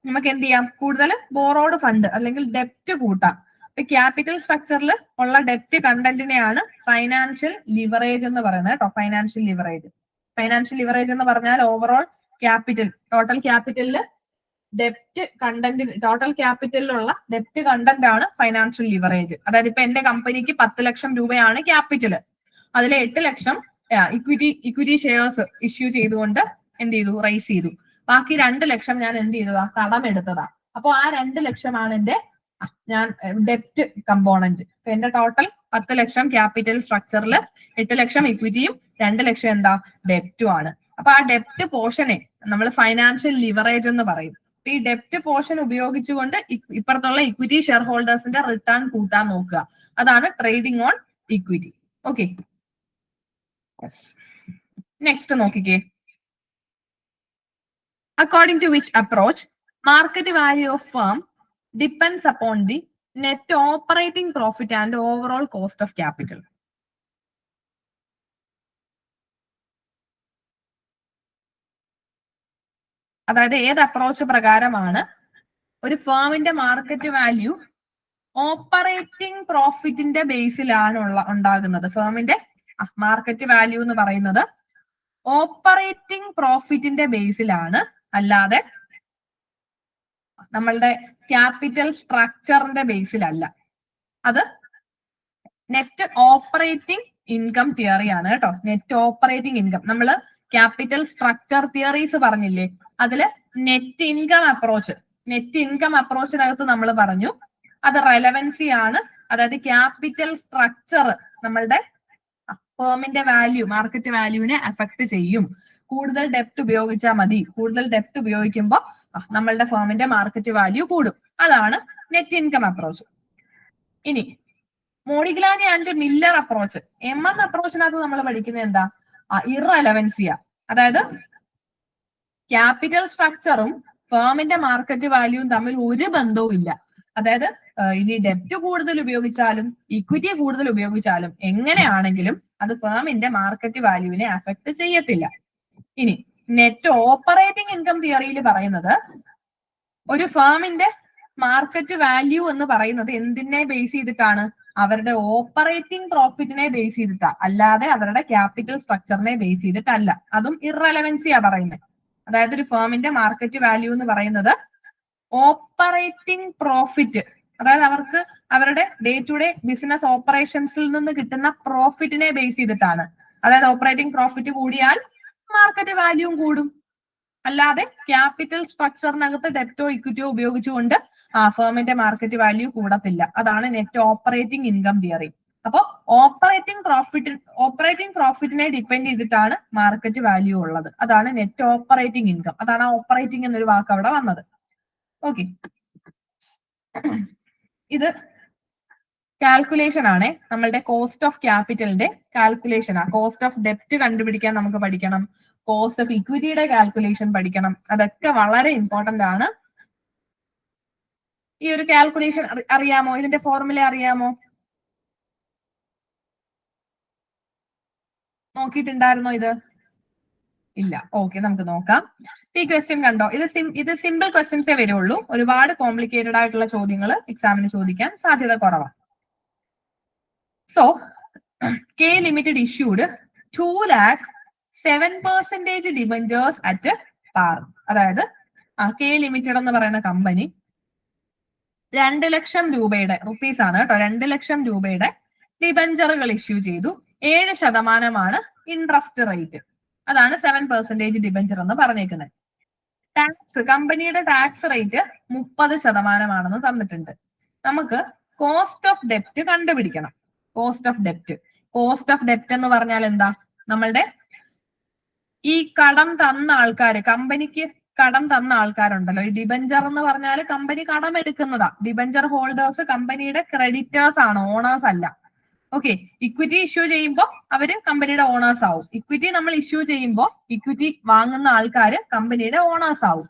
നമുക്ക് എന്ത് ചെയ്യാം? കൂടുതൽ ബോറോഡ് ഫണ്ട് അല്ലെങ്കിൽ ഡെപ്റ്റ് കൂട്ടാം. ക്യാപിറ്റൽ സ്ട്രക്ചറിൽ ഉള്ള ഡെപ്റ്റ് കണ്ടന്റിനെയാണ് ഫൈനാൻഷ്യൽ ലിവറേജ് എന്ന് പറയുന്നത് കേട്ടോ. ഫൈനാൻഷ്യൽ ലിവറേജ് എന്ന് പറഞ്ഞാൽ ഓവറോൾ ക്യാപിറ്റൽ, ടോട്ടൽ ക്യാപിറ്റലില് ഡെപ്റ്റ് കണ്ടന്റ്, ടോട്ടൽ ക്യാപിറ്റലിലുള്ള ഡെപ്റ്റ് കണ്ടന്റ് ആണ് ഫൈനാൻഷ്യൽ ലിവറേജ്. അതായത് ഇപ്പൊ എന്റെ കമ്പനിക്ക് 10 ലക്ഷം രൂപയാണ് ക്യാപിറ്റൽ, അതിലെ 8 ലക്ഷം ഇക്വിറ്റി ഷെയർസ് ഇഷ്യൂ ചെയ്തുകൊണ്ട് എന്ത് ചെയ്തു, റൈസ് ചെയ്തു. ബാക്കി 2 ലക്ഷം ഞാൻ എന്ത് ചെയ്തതാ, കടം എടുത്തതാ. അപ്പൊ ആ 2 ലക്ഷമാണ് എന്റെ ഞാൻ ഡെപ്റ്റ് കമ്പോണന്റ്. എന്റെ ടോട്ടൽ 10 ലക്ഷം ക്യാപിറ്റൽ സ്ട്രക്ചറിൽ 8 ലക്ഷം ഇക്വിറ്റിയും 2 ലക്ഷം എന്താ, ഡെപ്റ്റും ആണ്. അപ്പൊ ആ ഡെപ്റ്റ് പോർഷനെ നമ്മൾ ഫൈനാൻഷ്യൽ ലിവറേജ് എന്ന് പറയും. ഈ ഡെപ്റ്റ് പോർഷൻ ഉപയോഗിച്ചുകൊണ്ട് ഇപ്പുറത്തുള്ള ഇക്വിറ്റി ഷെയർ ഹോൾഡേഴ്സിന്റെ റിട്ടേൺ കൂട്ടാൻ നോക്കുക. അതാണ് trading on equity. Okay, next നോക്കിക്കേ. According to which approach market value of firm depends upon the net operating profit and overall cost of capital? അതായത് ഏത് അപ്രോച്ച് പ്രകാരമാണ് ഒരു ഫേമിന്റെ മാർക്കറ്റ് വാല്യൂ ഓപ്പറേറ്റിംഗ് പ്രോഫിറ്റിന്റെ ബേസിലാണ് ഉണ്ടാകുന്നത്? ഫേമിന്റെ മാർക്കറ്റ് വാല്യൂ എന്ന് പറയുന്നത് ഓപ്പറേറ്റിംഗ് പ്രോഫിറ്റിന്റെ ബേസിലാണ്, അല്ലാതെ നമ്മളുടെ ക്യാപിറ്റൽ സ്ട്രക്ചറിന്റെ ബേസിലല്ല. അത് നെറ്റ് ഓപ്പറേറ്റിംഗ് ഇൻകം തിയറി ആണ് കേട്ടോ. നെറ്റ് ഓപ്പറേറ്റിംഗ് ഇൻകം, നമ്മള് ക്യാപിറ്റൽ സ്ട്രക്ചർ തിയറീസ് പറഞ്ഞില്ലേ, അതില് നെറ്റ് ഇൻകം അപ്രോച്ചിനകത്ത് നമ്മൾ പറഞ്ഞു അത് റെലവൻസി ആണ്. അതായത് ക്യാപിറ്റൽ സ്ട്രക്ചർ നമ്മളുടെ ഫേമിന്റെ വാല്യൂ, മാർക്കറ്റ് വാല്യൂവിനെ അഫക്ട് ചെയ്യും. കൂടുതൽ ഡെപ്റ്റ് ഉപയോഗിച്ചാൽ മതി, കൂടുതൽ ഡെപ്റ്റ് ഉപയോഗിക്കുമ്പോൾ നമ്മളുടെ ഫേമിന്റെ മാർക്കറ്റ് വാല്യൂ കൂടും. അതാണ് നെറ്റ് ഇൻകം അപ്രോച്ച്. ഇനി മോഡിഗ്ലാനി ആൻഡ് മില്ലർ അപ്രോച്ച്, MM അപ്രോച്ചിനകത്ത് നമ്മൾ പഠിക്കുന്നത് എന്താ, ഇറലവൻസിയ. അതായത് ക്യാപിറ്റൽ സ്ട്രക്ചറും ഫേമിന്റെ മാർക്കറ്റ് വാല്യൂവും തമ്മിൽ ഒരു ബന്ധവും ഇല്ല. അതായത് ഇനി ഡെപ്റ്റ് കൂടുതൽ ഉപയോഗിച്ചാലും ഇക്വിറ്റി കൂടുതൽ ഉപയോഗിച്ചാലും എങ്ങനെയാണെങ്കിലും അത് ഫേമിന്റെ മാർക്കറ്റ് വാല്യൂവിനെ അഫക്ട് ചെയ്യത്തില്ല. ഇനി നെറ്റ് ഓപ്പറേറ്റിംഗ് ഇൻകം തിയറിയിൽ പറയുന്നത് ഒരു ഫേമിന്റെ മാർക്കറ്റ് വാല്യൂ എന്ന് പറയുന്നത് എന്തിനെ ബേസ് ചെയ്തിട്ടാണ്, അവരുടെ ഓപ്പറേറ്റിംഗ് പ്രോഫിറ്റിനെ ബേസ് ചെയ്തിട്ടാ, അല്ലാതെ അവരുടെ ക്യാപിറ്റൽ സ്ട്രക്ചറിനെ ബേസ് ചെയ്തിട്ടല്ല. അതും ഇറലവൻസിയാ പറയുന്നത്. അതായത് ഒരു ഫേമിന്റെ മാർക്കറ്റ് വാല്യൂ എന്ന് പറയുന്നത് ഓപ്പറേറ്റിംഗ് പ്രോഫിറ്റ്, അതായത് അവർക്ക് അവരുടെ ഡേ ടു ഡേ ബിസിനസ് ഓപ്പറേഷൻസിൽ നിന്ന് കിട്ടുന്ന പ്രോഫിറ്റിനെ ബേസ് ചെയ്തിട്ടാണ്. അതായത് ഓപ്പറേറ്റിംഗ് പ്രോഫിറ്റ് കൂടിയാൽ മാർക്കറ്റ് വാല്യൂവും കൂടും, അല്ലാതെ ക്യാപിറ്റൽ സ്ട്രക്ചറിനകത്ത് ഡെപ്റ്റോ ഇക്വിറ്റിയോ ഉപയോഗിച്ചുകൊണ്ട് ഫേമിന്റെ മാർക്കറ്റ് വാല്യൂ കൂടത്തില്ല. അതാണ് നെറ്റ് ഓപ്പറേറ്റിംഗ് ഇൻകം തിയറി. അപ്പോ ഓപ്പറേറ്റിംഗ് പ്രോഫിറ്റിനെ ഡിപ്പെൻഡ് ചെയ്തിട്ടാണ് മാർക്കറ്റ് വാല്യൂ ഉള്ളത്. അതാണ് നെറ്റ് ഓപ്പറേറ്റിംഗ് ഇൻകം. അതാണ് ഓപ്പറേറ്റിംഗ് എന്നൊരു വാക്ക് അവിടെ വന്നത്. ഓക്കെ, ഇത് കാൽക്കുലേഷൻ ആണ്, നമ്മളുടെ കോസ്റ്റ് ഓഫ് ക്യാപിറ്റലിന്റെ കാൽക്കുലേഷൻ ആണ്. കോസ്റ്റ് ഓഫ് ഡെപ്റ്റ് കണ്ടുപിടിക്കാൻ നമുക്ക് പഠിക്കണം, കോസ്റ്റ് ഓഫ് ഇക്വിറ്റിയുടെ കാൽക്കുലേഷൻ പഠിക്കണം. അതൊക്കെ വളരെ ഇമ്പോർട്ടന്റ് ആണ്. ഈ ഒരു കാൽക്കുലേഷൻ അറിയാമോ? ഇതിന്റെ ഫോർമുല അറിയാമോ? നോക്കിയിട്ടുണ്ടായിരുന്നോ ഇത്? ഇല്ല. ഓക്കെ, നമുക്ക് നോക്കാം. ഈ ക്വസ്റ്റ്യൻ കണ്ടോ, ഇത് സിമ്പിൾ ക്വസ്റ്റ്യൻസേ വരുള്ളൂ. ഒരുപാട് കോംപ്ലിക്കേറ്റഡ് ആയിട്ടുള്ള ചോദ്യങ്ങൾ എക്സാമിന് ചോദിക്കാൻ സാധ്യത കുറവാണ്. So K Limited issued 2,07% debentures at par. അതായത് K Limited എന്ന് പറയുന്ന കമ്പനി 2 ലക്ഷം രൂപയുടെ, റുപ്പീസ് ആണ് കേട്ടോ, 2 ലക്ഷം രൂപയുടെ ഡിബഞ്ചറുകൾ ഇഷ്യൂ ചെയ്തു. 7% ഇൻട്രസ്റ്റ് റേറ്റ്. അതാണ് 7% ഡിബഞ്ചർ എന്ന് പറഞ്ഞേക്കുന്നത്. ടാക്സ്, കമ്പനിയുടെ ടാക്സ് റേറ്റ് 30% തന്നിട്ടുണ്ട്. നമുക്ക് കോസ്റ്റ് ഓഫ് ഡെപ്റ്റ് കണ്ടുപിടിക്കണം. കോസ്റ്റ് ഓഫ് ഡെപ്റ്റ് എന്ന് പറഞ്ഞാൽ എന്താ, നമ്മളുടെ ഈ കടം തന്ന ആൾക്കാര്, കമ്പനിക്ക് കടം തന്ന ആൾക്കാരുണ്ടല്ലോ, ഈ ഡിബഞ്ചർ എന്ന് പറഞ്ഞാൽ കമ്പനി കടം എടുക്കുന്നതാ. ഡിബഞ്ചർ ഹോൾഡേഴ്സ് കമ്പനിയുടെ ക്രെഡിറ്റേഴ്സ് ആണ്, ഓണേഴ്സ് അല്ല. ഓക്കെ, ഇക്വിറ്റി ഇഷ്യൂ ചെയ്യുമ്പോൾ അവര് കമ്പനിയുടെ ഓണേഴ്സ് ആവും. ഇക്വിറ്റി നമ്മൾ ഇഷ്യൂ ചെയ്യുമ്പോൾ ഇക്വിറ്റി വാങ്ങുന്ന ആൾക്കാര് കമ്പനിയുടെ ഓണേഴ്സ് ആവും.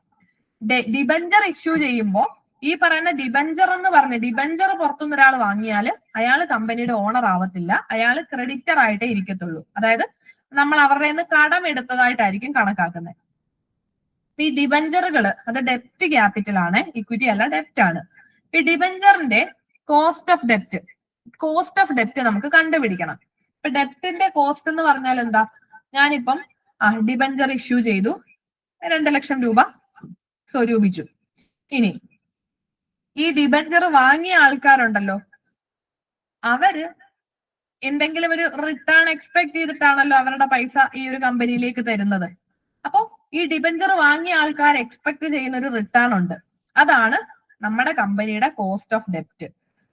ഡിബഞ്ചർ ഇഷ്യൂ ചെയ്യുമ്പോൾ ഈ പറയുന്ന ഡിബഞ്ചർ എന്ന് പറഞ്ഞ ഡിബഞ്ചർ പുറത്തുനിന്ന് ഒരാൾ വാങ്ങിയാൽ അയാൾ കമ്പനിയുടെ ഓണർ ആവത്തില്ല, അയാൾ ക്രെഡിറ്റർ ആയിട്ടേ ഇരിക്കത്തുള്ളൂ. അതായത് നമ്മൾ അവരുടെ നിന്ന് കടം എടുത്തതായിട്ടായിരിക്കും കണക്കാക്കുന്നത്. ഈ ഡിബഞ്ചറുകൾ അത് ഡെപ്റ്റ് ക്യാപിറ്റൽ ആണ്, ഇക്വിറ്റി അല്ല, ഡെപ്റ്റ് ആണ്. ഈ ഡിബഞ്ചറിന്റെ കോസ്റ്റ് ഓഫ് ഡെപ്റ്റ്. കോസ്റ്റ് ഓഫ് ഡെപ്റ്റ് നമുക്ക് കണ്ടുപിടിക്കണം. ഇപ്പൊ ഡെപ്റ്റിന്റെ കോസ്റ്റ് എന്ന് പറഞ്ഞാൽ എന്താ? ഞാനിപ്പം ഡിബഞ്ചർ ഇഷ്യൂ ചെയ്തു, 2 ലക്ഷം രൂപ സ്വരൂപിച്ചു. ഇനി ഈ ഡിബഞ്ചർ വാങ്ങിയ ആൾക്കാരുണ്ടല്ലോ, അവര് എന്തെങ്കിലും ഒരു റിട്ടേൺ എക്സ്പെക്ട് ചെയ്തിട്ടാണല്ലോ അവരുടെ പൈസ ഈ ഒരു കമ്പനിയിലേക്ക് തരുന്നത്. അപ്പോ ഈ ഡിബഞ്ചർ വാങ്ങിയ ആൾക്കാർ എക്സ്പെക്ട് ചെയ്യുന്ന ഒരു റിട്ടേൺ ഉണ്ട്. അതാണ് നമ്മുടെ കമ്പനിയുടെ കോസ്റ്റ് ഓഫ് ഡെപ്റ്റ്.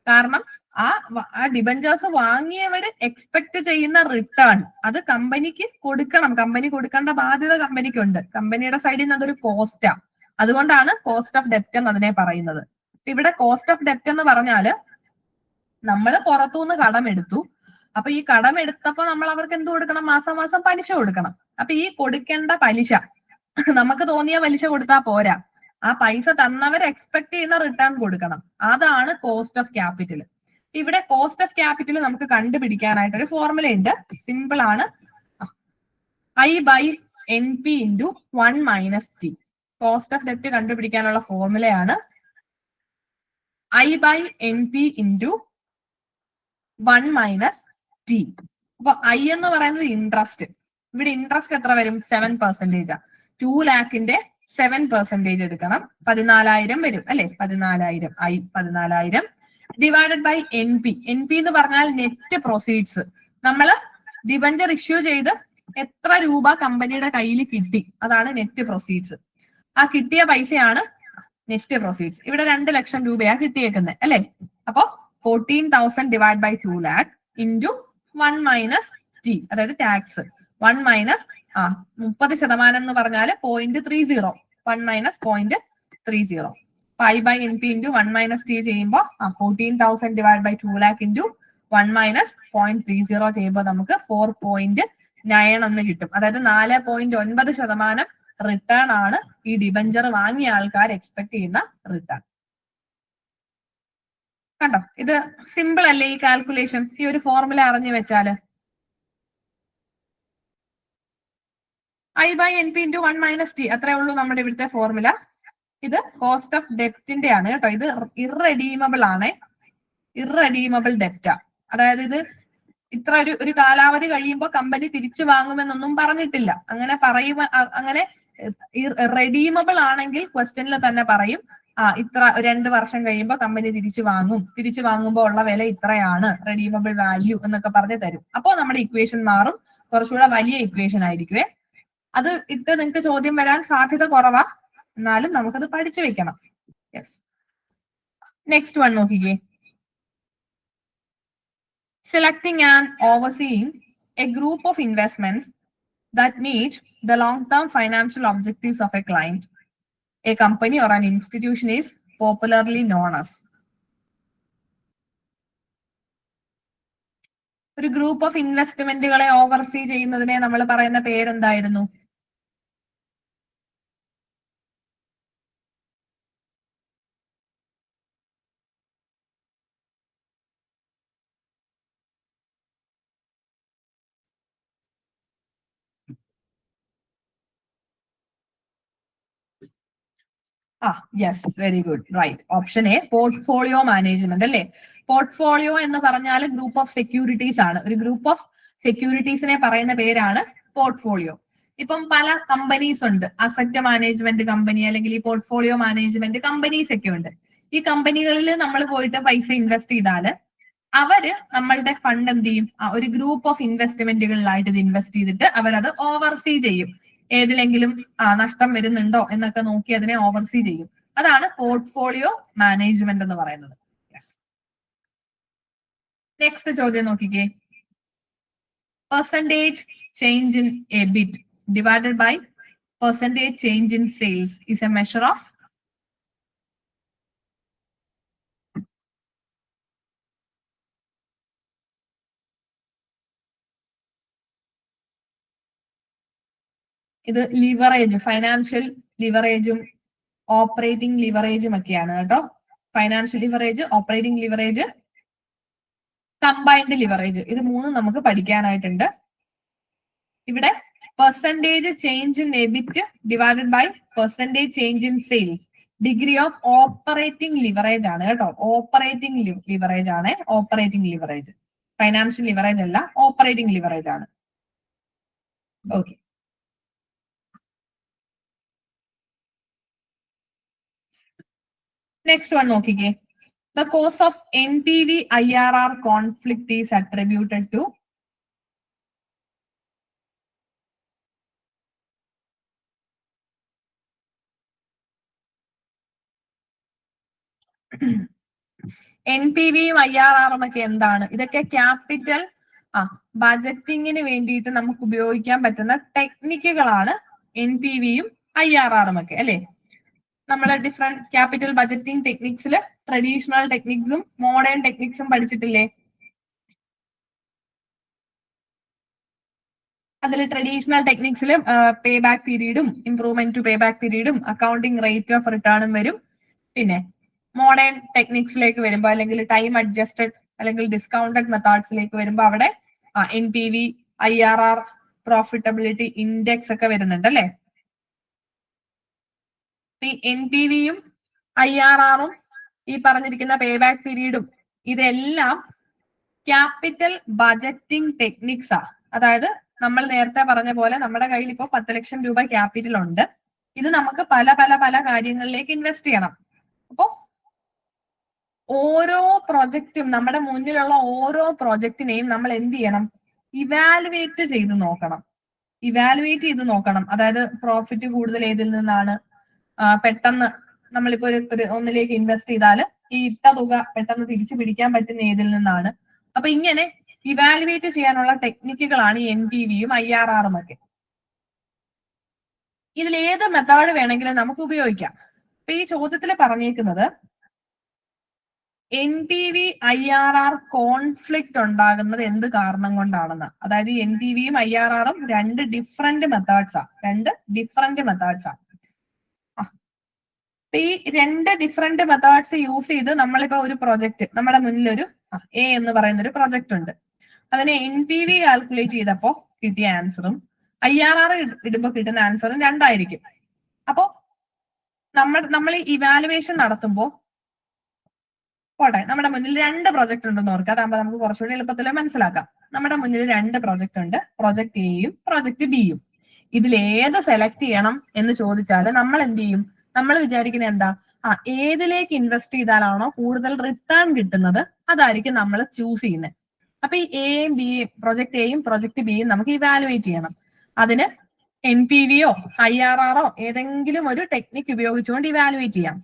കാരണം ആ ഡിബഞ്ചേഴ്സ് വാങ്ങിയവര് എക്സ്പെക്ട് ചെയ്യുന്ന റിട്ടേൺ അത് കമ്പനിക്ക് കൊടുക്കണം. കമ്പനി കൊടുക്കേണ്ട ബാധ്യത കമ്പനിക്കുണ്ട്. കമ്പനിയുടെ സൈഡിൽ നിന്ന് അതൊരു കോസ്റ്റാ. അതുകൊണ്ടാണ് കോസ്റ്റ് ഓഫ് ഡെപ്റ്റ് എന്ന് അതിനെ പറയുന്നത്. ഇവിടെ കോസ്റ്റ് ഓഫ് ഡെപ്റ്റ് എന്ന് പറഞ്ഞാല് നമ്മൾ പുറത്തുനിന്ന് കടമെടുത്തു. അപ്പൊ ഈ കടമെടുത്തപ്പോ നമ്മൾ അവർക്ക് എന്ത് കൊടുക്കണം? മാസം മാസം പലിശ കൊടുക്കണം. അപ്പൊ ഈ കൊടുക്കേണ്ട പലിശ നമുക്ക് തോന്നിയ പലിശ കൊടുത്താൽ പോരാ, ആ പൈസ തന്നവർ എക്സ്പെക്ട് ചെയ്യുന്ന റിട്ടേൺ കൊടുക്കണം. അതാണ് കോസ്റ്റ് ഓഫ് ക്യാപിറ്റൽ. ഇവിടെ കോസ്റ്റ് ഓഫ് ക്യാപിറ്റൽ നമുക്ക് കണ്ടുപിടിക്കാനായിട്ട് ഒരു ഫോർമുല ഉണ്ട്. സിമ്പിൾ ആണ്. I/NP × 1 - T. കോസ്റ്റ് ഓഫ് ഡെപ്റ്റ് കണ്ടുപിടിക്കാനുള്ള ഫോർമുലയാണ് I/NP × 1 - T. അപ്പൊ I എന്ന് പറയുന്നത് ഇൻട്രസ്റ്റ്. ഇവിടെ ഇൻട്രസ്റ്റ് എത്ര വരും? 7%. 2 ലാഖിന്റെ 7% എടുക്കണം. 14,000 വരും അല്ലെ? 14,000 I 14,000 divided by NP. NP എന്ന് പറഞ്ഞാൽ നെറ്റ് പ്രൊസീഡ്സ്. നമ്മള് ഡിബഞ്ചർ ഇഷ്യൂ ചെയ്ത് എത്ര രൂപ കമ്പനിയുടെ കയ്യിൽ കിട്ടി, അതാണ് നെറ്റ് പ്രൊസീഡ്സ്. ആ കിട്ടിയ പൈസയാണ് നെറ്റ് പ്രൊസീഡ്സ്. ഇവിടെ 2 ലക്ഷം രൂപയാ കിട്ടിയേക്കുന്നത് അല്ലെ? അപ്പൊ 14,000 divide by 2 lakh into 1 - T, അതായത് ടാക്സ്. 1 - 30% എന്ന് പറഞ്ഞാൽ 0.30. 1 - 0.30. I/NP × 1 - T ചെയ്യുമ്പോൾ 14,000 ഡിവൈഡ് ബൈ 2 lakh ഇൻറ്റു 1 - 0.30 ചെയ്യുമ്പോൾ നമുക്ക് 4.9 എന്ന് കിട്ടും. അതായത് 4.9% റിട്ടേൺ ആണ് ഈ ഡിബഞ്ചർ വാങ്ങിയ ആൾക്കാർ എക്സ്പെക്ട് ചെയ്യുന്ന റിട്ടേൺ. കണ്ടോ? ഇത് സിമ്പിൾ അല്ലേ ഈ കാൽക്കുലേഷൻ? ഈ ഒരു ഫോർമുല അറിഞ്ഞു വെച്ചാല് I/NP × 1 - T അത്രേ ഉള്ളൂ നമ്മുടെ ഇവിടുത്തെ ഫോർമുല. ഇത് കോസ്റ്റ് ഓഫ് ഡെപ്റ്റിന്റെ ആണ് കേട്ടോ. ഇത് ഇറഡീമബിൾ ആണ്. ഇറഡീമബിൾ ഡെപ്റ്റാ. അതായത് ഇത് ഇത്ര ഒരു കാലാവധി കഴിയുമ്പോൾ കമ്പനി തിരിച്ചു വാങ്ങുമെന്നൊന്നും പറഞ്ഞിട്ടില്ല. അങ്ങനെ അങ്ങനെ റെഡീമബിൾ ആണെങ്കിൽ ക്വസ്റ്റ്യനിൽ തന്നെ പറയും ഇത്ര 2 വർഷം കഴിയുമ്പോൾ കമ്പനി തിരിച്ചു വാങ്ങും, തിരിച്ചു വാങ്ങുമ്പോൾ ഉള്ള വില ഇത്രയാണ്, റെഡീമബിൾ വാല്യൂ എന്നൊക്കെ പറഞ്ഞു തരും. അപ്പോൾ നമ്മുടെ ഇക്വേഷൻ മാറും, കുറച്ചുകൂടെ വലിയ ഇക്വേഷൻ ആയിരിക്കുവേ. അത് ഇട്ട് നിങ്ങൾക്ക് ചോദ്യം വരാൻ സാധ്യത കുറവാ, എന്നാലും നമുക്കത് പഠിച്ചു വെക്കണം. യെസ്, നെക്സ്റ്റ് വൺ നോക്കിക്കേ. Selecting and overseeing a group of investments that meet the long-term financial objectives of a client, a company or an institution is popularly known as. ഒരു ഗ്രൂപ്പ് ഓഫ് ഇൻവെസ്റ്റ്മെന്റുകളെ ഓവർസീ ചെയ്യുന്നതിനെ നമ്മൾ പറയുന്ന പേരെന്തായിരുന്നു? Yes, very good, right. Option A, portfolio management അല്ലേ? Portfolio എന്ന് പറഞ്ഞാൽ group of securities ആണ്. ഒരു ഗ്രൂപ്പ് ഓഫ് സെക്യൂരിറ്റീസിനെ പറയുന്ന പേരാണ് പോർട്ട്ഫോളിയോ. ഇപ്പം പല കമ്പനീസ് ഉണ്ട്, അസറ്റ് മാനേജ്മെന്റ് കമ്പനി അല്ലെങ്കിൽ ഈ പോർട്ട്ഫോളിയോ മാനേജ്മെന്റ് കമ്പനീസ് ഒക്കെ ഉണ്ട്. ഈ കമ്പനികളിൽ നമ്മൾ പോയിട്ട് പൈസ ഇൻവെസ്റ്റ് ചെയ്താല് അവര് നമ്മളുടെ ഫണ്ട് എന്ത് ചെയ്യും? ഒരു ഗ്രൂപ്പ് ഓഫ് ഇൻവെസ്റ്റ്മെന്റുകളിലായിട്ട് ഇത് ഇൻവെസ്റ്റ് ചെയ്തിട്ട് അവരത് ഓവർസീ ചെയ്യും. ഏതിലെങ്കിലും നഷ്ടം വരുന്നുണ്ടോ എന്നൊക്കെ നോക്കി അതിനെ ഓവർസീ ചെയ്യും. അതാണ് പോർട്ട്ഫോളിയോ മാനേജ്മെന്റ് എന്ന് പറയുന്നത്. നെക്സ്റ്റ് ചോദ്യം നോക്കിക്കേ. Percentage change in EBIT divided by percentage change in sales is a measure of? ഇത് ലിവറേജ്, ഫൈനാൻഷ്യൽ ലിവറേജും ഓപ്പറേറ്റിംഗ് ലിവറേജും ഒക്കെയാണ് കേട്ടോ. Financial leverage, operating leverage, combined leverage, ഇത് മൂന്നും നമുക്ക് പഠിക്കാനായിട്ടുണ്ട്. ഇവിടെ percentage change in EBIT divided by percentage change in sales degree of operating leverage ആണ് കേട്ടോ. ഓപ്പറേറ്റിംഗ് ലിവറേജ് ആണ്. ഓപ്പറേറ്റിംഗ് ലിവറേജ്, ഫൈനാൻഷ്യൽ ലിവറേജ് അല്ല, ഓപ്പറേറ്റിംഗ് ലിവറേജ് ആണ്. ഓക്കെ, നെക്സ്റ്റ് വൺ നോക്കിക്കേ. The cause of NPV IRR conflict is attributed to NPVയും IRRും ഒക്കെ എന്താണ്? ഇതൊക്കെ capital ബജറ്റിങ്ങിന് വേണ്ടിയിട്ട് നമുക്ക് ഉപയോഗിക്കാൻ പറ്റുന്ന ടെക്നിക്കുകളാണ് NPVയും IRRും ഒക്കെ, അല്ലെ? നമ്മൾ ഡിഫറെന്റ് ക്യാപിറ്റൽ ബജറ്റിംഗ് ടെക്നിക്സിൽ ട്രഡീഷണൽ ടെക്നിക്സും മോഡേൺ ടെക്നിക്സും പഠിച്ചിട്ടില്ലേ? അതിൽ ട്രഡീഷണൽ ടെക്നിക്സിൽ പേ ബാക്ക് പീരീഡും ഇംപ്രൂവ്മെന്റ് ടു പേ ബാക്ക് പീരീഡും അക്കൗണ്ടിങ് റേറ്റ് ഓഫ് റിട്ടേണും വരും. പിന്നെ മോഡേൺ ടെക്നിക്സിലേക്ക് വരുമ്പോൾ അല്ലെങ്കിൽ ടൈം അഡ്ജസ്റ്റഡ് അല്ലെങ്കിൽ ഡിസ്കൗണ്ടഡ് മെത്തേഡ്സിലേക്ക് വരുമ്പോൾ അവിടെ NPV, IRR, പ്രോഫിറ്റബിലിറ്റി ഇൻഡെക്സ് ഒക്കെ വരുന്നുണ്ട്, അല്ലെ? ഈ NPVയും IRRും ഈ പറഞ്ഞിരിക്കുന്ന പേ ബാക്ക് പീരീഡും ഇതെല്ലാം ക്യാപിറ്റൽ ബജറ്റിംഗ് ടെക്നിക്സ് ആ. അതായത് നമ്മൾ നേരത്തെ പറഞ്ഞ പോലെ നമ്മുടെ കയ്യിൽ ഇപ്പോൾ 10 ലക്ഷം രൂപ ക്യാപിറ്റൽ ഉണ്ട്. ഇത് നമുക്ക് പല പല പല കാര്യങ്ങളിലേക്ക് ഇൻവെസ്റ്റ് ചെയ്യണം. അപ്പോ ഓരോ പ്രൊജക്റ്റും, നമ്മുടെ മുന്നിലുള്ള ഓരോ പ്രൊജക്റ്റിനെയും നമ്മൾ എന്ത് ചെയ്യണം? ഇവാലുവേറ്റ് ചെയ്ത് നോക്കണം. ഇവാലുവേറ്റ് ചെയ്ത് നോക്കണം. അതായത് പ്രോഫിറ്റ് കൂടുതൽ ഏതിൽ നിന്നാണ്, പെട്ടെന്ന് നമ്മളിപ്പോ ഒരു ഒന്നിലേക്ക് ഇൻവെസ്റ്റ് ചെയ്താൽ ഈ ഇട്ട തുക പെട്ടെന്ന് തിരിച്ചു പിടിക്കാൻ പറ്റുന്ന ഏതിൽ നിന്നാണ്. അപ്പൊ ഇങ്ങനെ ഇവാലുവേറ്റ് ചെയ്യാനുള്ള ടെക്നിക്കുകളാണ് NPVയും IRRും ഒക്കെ. ഇതിൽ ഏത് മെത്തേഡ് വേണമെങ്കിലും നമുക്ക് ഉപയോഗിക്കാം. അപ്പൊ ഈ ചോദ്യത്തിൽ പറഞ്ഞേക്കുന്നത് NPV IRR കോൺഫ്ലിക്റ്റ് ഉണ്ടാകുന്നത് എന്ത് കാരണം കൊണ്ടാണെന്ന്. അതായത് NPVയും IRRും രണ്ട് ഡിഫറെന്റ് മെത്തേഡ്സാ. ഈ രണ്ട് ഡിഫറെന്റ് മെത്തേഡ്സ് യൂസ് ചെയ്ത് നമ്മളിപ്പോ ഒരു പ്രൊജക്ട്, നമ്മുടെ മുന്നിൽ ഒരു A എന്ന് പറയുന്ന ഒരു പ്രൊജക്ട് ഉണ്ട്. അതിനെ NPV കാൽക്കുലേറ്റ് ചെയ്തപ്പോ കിട്ടിയ ആൻസറും IRR ഇടുമ്പോൾ കിട്ടുന്ന ആൻസറും രണ്ടായിരിക്കും. അപ്പോ നമ്മൾ ഇവാലുവേഷൻ നടത്തുമ്പോൾ പോട്ടെ, നമ്മുടെ മുന്നിൽ രണ്ട് പ്രൊജക്ട് ഉണ്ടെന്ന് ഓർക്കുക. അതാകുമ്പോൾ നമുക്ക് കുറച്ചുകൂടി എളുപ്പത്തിൽ മനസ്സിലാക്കാം. നമ്മുടെ മുന്നിൽ രണ്ട് പ്രൊജക്ട് ഉണ്ട്, പ്രൊജക്ട് Aയും പ്രൊജക്ട് Bയും. ഇതിൽ ഏത് സെലക്ട് ചെയ്യണം എന്ന് ചോദിച്ചാൽ നമ്മൾ എന്ത് ചെയ്യും? നമ്മൾ വിചാരിക്കുന്നത് എന്താ? ഏതിലേക്ക് ഇൻവെസ്റ്റ് ചെയ്താലാണോ കൂടുതൽ റിട്ടേൺ കിട്ടുന്നത് അതായിരിക്കും നമ്മൾ ചൂസ് ചെയ്യുന്നത്. അപ്പൊ ഈ എയും ബിയും, പ്രൊജക്ട് Aയും പ്രൊജക്ട് Bയും നമുക്ക് ഇവാലുവേറ്റ് ചെയ്യണം. അതിന് NPVയോ IRRോ ഏതെങ്കിലും ഒരു ടെക്നിക് ഉപയോഗിച്ചുകൊണ്ട് ഇവാലുവേറ്റ് ചെയ്യാം.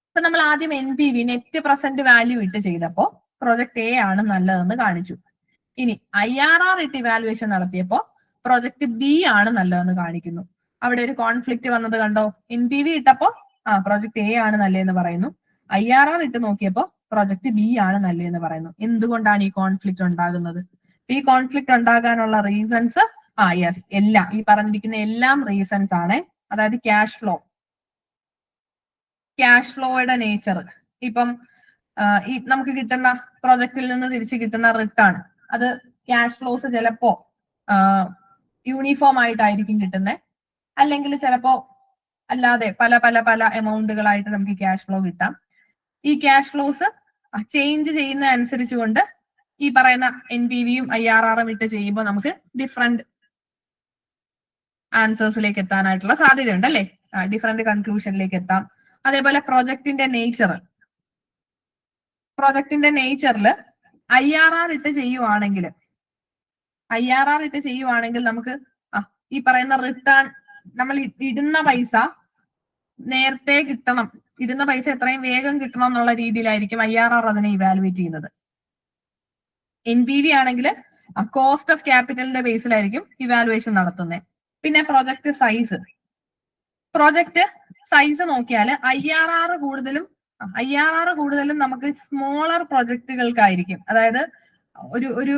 അപ്പൊ നമ്മൾ ആദ്യം NPV, നെറ്റ് പ്രസന്റ് വാല്യൂ ഇട്ട് ചെയ്തപ്പോ പ്രൊജക്ട് A ആണ് നല്ലതെന്ന് കാണിച്ചു. ഇനി IRR ഇട്ട് ഇവാലുവേഷൻ നടത്തിയപ്പോ പ്രൊജക്ട് B ആണ് നല്ലതെന്ന് കാണിക്കുന്നു. അവിടെ ഒരു കോൺഫ്ലിക്റ്റ് വന്നത് കണ്ടോ? NPV ഇട്ടപ്പോ പ്രൊജക്ട് A ആണ് നല്ലതെന്ന് പറയുന്നു, IRR ഇട്ട് നോക്കിയപ്പോ പ്രൊജക്ട് B ആണ് നല്ലതെന്ന് പറയുന്നു. എന്തുകൊണ്ടാണ് ഈ കോൺഫ്ലിക്റ്റ് ഉണ്ടാകുന്നത്? ഈ കോൺഫ്ലിക്റ്റ് ഉണ്ടാകാനുള്ള റീസൺസ് യെസ്, എല്ലാം ഈ പറഞ്ഞിരിക്കുന്ന എല്ലാം റീസൺസ് ആണ്. അതായത് ക്യാഷ് ഫ്ലോയുടെ നേച്ചർ. ഇപ്പം ഈ നമുക്ക് കിട്ടുന്ന പ്രൊജക്റ്റിൽ നിന്ന് തിരിച്ചു കിട്ടുന്ന റിട്ടേൺ, അത് ക്യാഷ് ഫ്ലോസ് ചിലപ്പോ യൂണിഫോം ആയിട്ടായിരിക്കും കിട്ടുന്നത്, അല്ലെങ്കിൽ ചിലപ്പോ അല്ലാതെ പല പല പല എമൗണ്ടുകളായിട്ട് നമുക്ക് ക്യാഷ് ഫ്ലോ കിട്ടാം. ഈ ക്യാഷ് ഫ്ലോസ് ചേഞ്ച് ചെയ്യുന്ന അനുസരിച്ചുകൊണ്ട് ഈ പറയുന്ന NPVയും IRRും ഇട്ട് ചെയ്യുമ്പോൾ നമുക്ക് ഡിഫറെന്റ് ആൻസേഴ്സിലേക്ക് എത്താനായിട്ടുള്ള സാധ്യതയുണ്ട്, അല്ലെ? ഡിഫറെന്റ് കൺക്ലൂഷനിലേക്ക് എത്താം. അതേപോലെ പ്രൊജക്ടിന്റെ നേച്ചറിൽ IRR ഇട്ട് ചെയ്യുവാണെങ്കിൽ നമുക്ക് ഈ പറയുന്ന റിട്ടേൺ, നമ്മൾ ഇടുന്ന പൈസ നേരത്തെ കിട്ടണം, ഇടുന്ന പൈസ എത്രയും വേഗം കിട്ടണം എന്നുള്ള രീതിയിലായിരിക്കും IRR അതിനെ ഇവാലുവേറ്റ് ചെയ്യുന്നത്. NPV ആണെങ്കിൽ കോസ്റ്റ് ഓഫ് ക്യാപിറ്റലിന്റെ ബേസിലായിരിക്കും ഇവാലുവേഷൻ നടത്തുന്നത്. പിന്നെ പ്രൊജക്ട് സൈസ് നോക്കിയാൽ IRR കൂടുതലും നമുക്ക് സ്മോളർ പ്രൊജക്ടുകൾക്കായിരിക്കും. അതായത് ഒരു